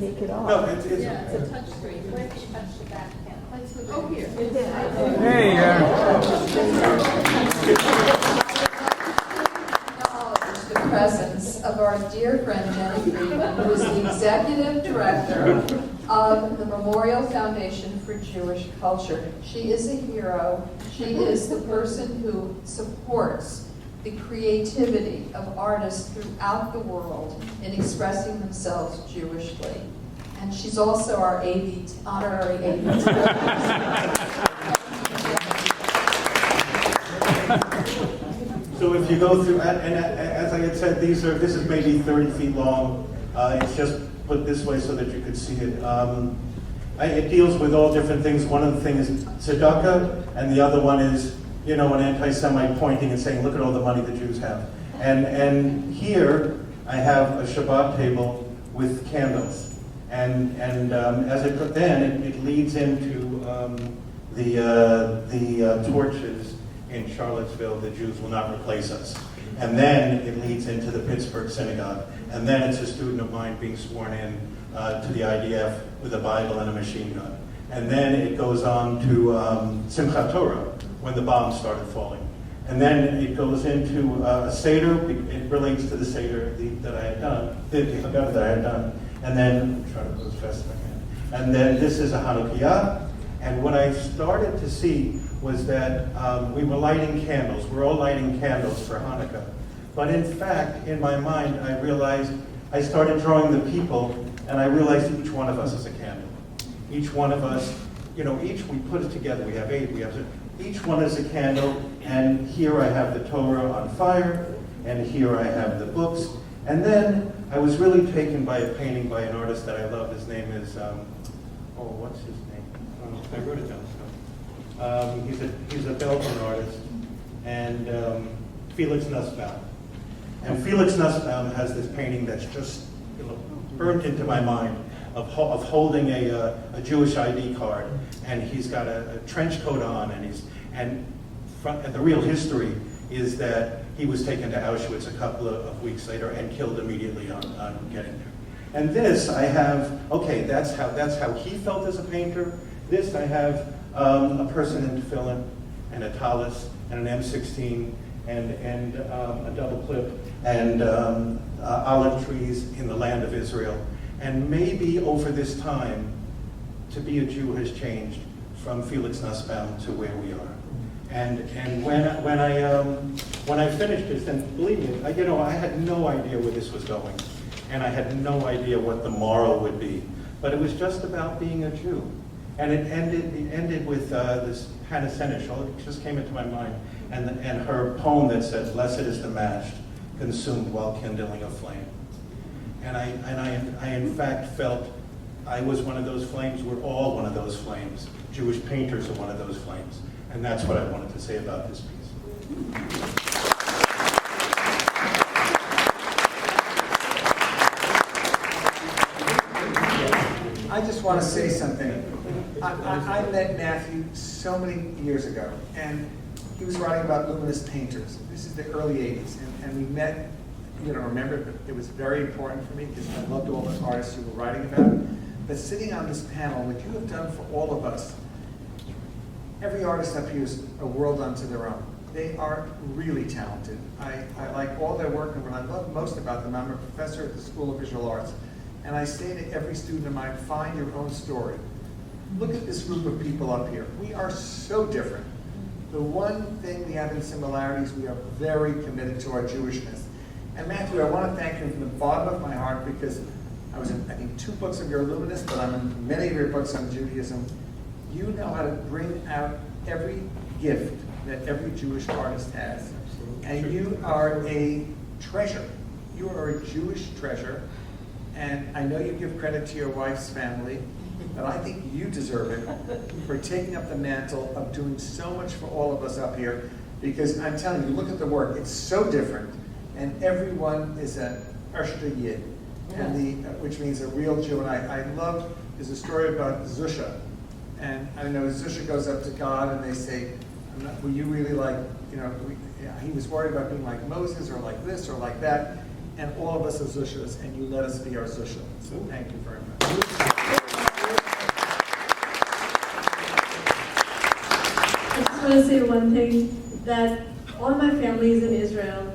Take it off. No, it's It's a touch screen. Where did you touch the back? Oh, here. Hey, Acknowledge the presence of our dear friend Jenny Friedman, who is the executive director of the Memorial Foundation for Jewish Culture. She is a hero. She is the person who supports the creativity of artists throughout the world in expressing themselves Jewishly. And she's also our honorary AV. So if you go through, and as I had said, this is maybe 30 feet long. It's just put this way so that you could see it. It deals with all different things. One of the things is tzedakah, and the other one is, you know, an anti-Semite pointing and saying, look at all the money the Jews have. And here I have a Shabbat table with candles. And as it leads into the torches in Charlottesville, the Jews will not replace us. And then it leads into the Pittsburgh synagogue. And then it's a student of mine being sworn in to the IDF with a Bible and a machine gun. And then it goes on to Simchat Torah, when the bombs started falling. And then it goes into a Seder. It relates to the Seder that I had done, the Haggadah that I had done. And then, try to go as fast as I can. And then this is a Hanukkah. And what I started to see was that we were lighting candles. We're all lighting candles for Hanukkah. But in fact, in my mind, I realized, I started drawing the people, and I realized each one of us is a candle. Each one of us, you know, we put it together. We have 8, each one is a candle, and here I have the Torah on fire, and here I have the books. And then I was really taken by a painting by an artist that I love. His name is, what's his name? I wrote it down. He's a Belgian artist, and Felix Nussbaum. And Felix Nussbaum has this painting that's just burnt into my mind of holding a Jewish ID card, and he's got a trench coat on, and the real history is that he was taken to Auschwitz a couple of weeks later and killed immediately on getting there. And this I have, okay, that's how he felt as a painter. This I have a person in tefillin and a tallis and an M16 and a double clip and olive trees in the land of Israel. And maybe over this time, to be a Jew has changed from Felix Nussbaum to where we are. And when I finished this, and believe me, I had no idea where this was going, and I had no idea what the moral would be. But it was just about being a Jew, and it ended with this Hannah Senesh. It just came into my mind, and her poem that said, "Blessed is the mashed, consumed while kindling a flame." And I in fact felt I was one of those flames. We're all one of those flames. Jewish painters are one of those flames. And that's what I wanted to say about this piece. just want to say something. I met Matthew so many years ago, and he was writing about luminous painters. This is the early 80s, and we met. You don't remember, but it was very important for me because I loved all the artists you were writing about. But sitting on this panel, what you have done for all of us, every artist up here is a world unto their own. They are really talented. I like all their work, and what I love most about them, I'm a professor at the School of Visual Arts, and I say to every student of mine, find your own story. Look at this group of people up here. We are so different. The one thing we have in similarities, we are very committed to our Jewishness. And Matthew, I want to thank you from the bottom of my heart because I was in, I think, 2 books of your Luminous, but I'm in many of your books on Judaism. You know how to bring out every gift that every Jewish artist has. And you are a treasure. You are a Jewish treasure. And I know you give credit to your wife's family, but I think you deserve it for taking up the mantle of doing so much for all of us up here. Because I'm telling you, look at the work. It's so different. And everyone is an Ershta Yid, and which means a real Jew. And I love, there's a story about Zusha. And I know Zusha goes up to God and they say, were you really like, you know, he was worried about being like Moses or like this or like that. And all of us are Zushas, and you let us be our Zusha. So thank you very much. I just want to say one thing, that all my family is in Israel.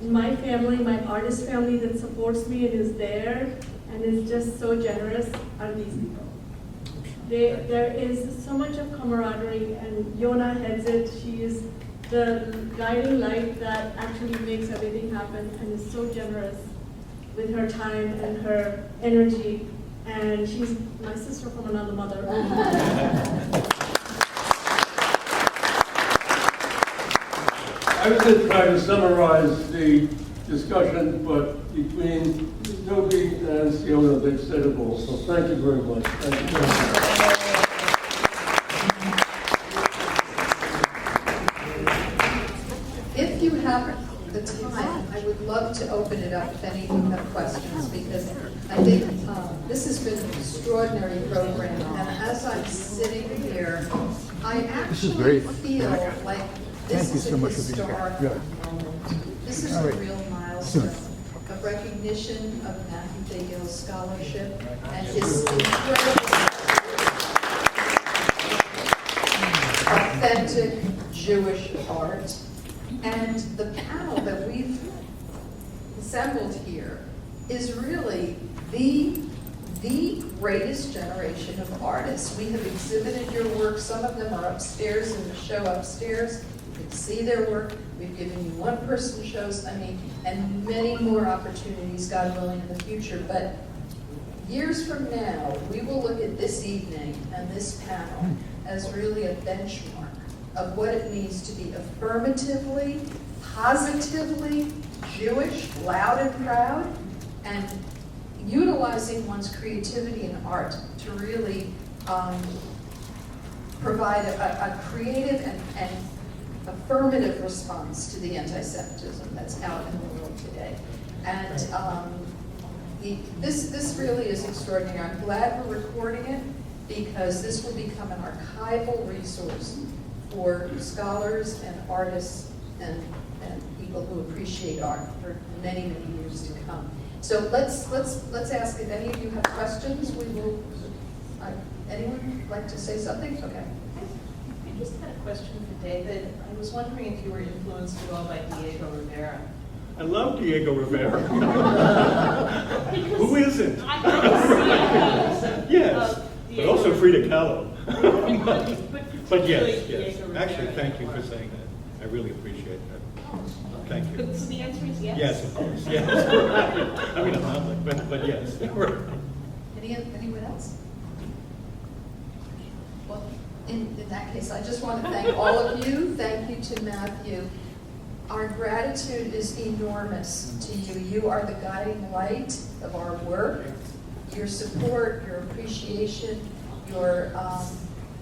My family, my artist family that supports me and is there and is just so generous are these people. There is so much of camaraderie, and Yona heads it. She is the guiding light that actually makes everything happen and is so generous with her time and her energy. And she's my sister from another mother. I was going to try to summarize the discussion, but between Tobi and Siona, they've said it all. So thank you very much. Thank you very much. If you have the time, I would love to open it up if any of you have questions, because I think this has been an extraordinary program. And as I'm sitting here, I actually feel like this is a historic moment. This is a real milestone of recognition of Matthew Baigell's scholarship and his incredible, authentic Jewish art. And the panel that we've assembled here is really the greatest generation of artists. We have exhibited your work. Some of them are upstairs in the show upstairs. You can see their work. We've given you one-person shows, and many more opportunities, God willing, in the future. But years from now, we will look at this evening and this panel as really a benchmark of what it means to be affirmatively, positively Jewish, loud and proud, and utilizing one's creativity in art to really provide a creative and affirmative response to the anti-Semitism that's out in the world today. And this really is extraordinary. I'm glad we're recording it because this will become an archival resource for scholars and artists and people who appreciate art for many, many years to come. So let's ask if any of you have questions. We will. Anyone like to say something? Okay. I just had a question for David. I was wondering if you were influenced at all by Diego Rivera. I love Diego Rivera. Who isn't? Yes, but also Frida Kahlo. But yes. Actually, thank you for saying that. I really appreciate that. Thank you. So the answer is yes? Yes, of course, yes. I mean, I'm not, but yes. Anyone else? Well, in that case, I just want to thank all of you. Thank you to Matthew. Our gratitude is enormous to you. You are the guiding light of our work. Your support, your appreciation, your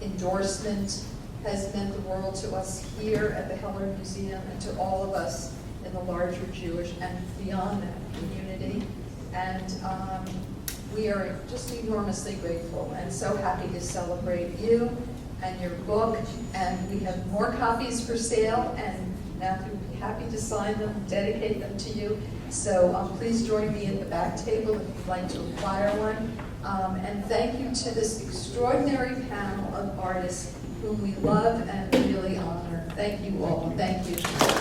endorsement has meant the world to us here at the Heller Museum and to all of us in the larger Jewish and beyond that community. And We are just enormously grateful and so happy to celebrate you and your book. And we have more copies for sale, and Matthew would be happy to sign them, dedicate them to you. So please join me at the back table if you'd like to acquire one. And thank you to this extraordinary panel of artists whom we love and really honor. Thank you all. Thank you.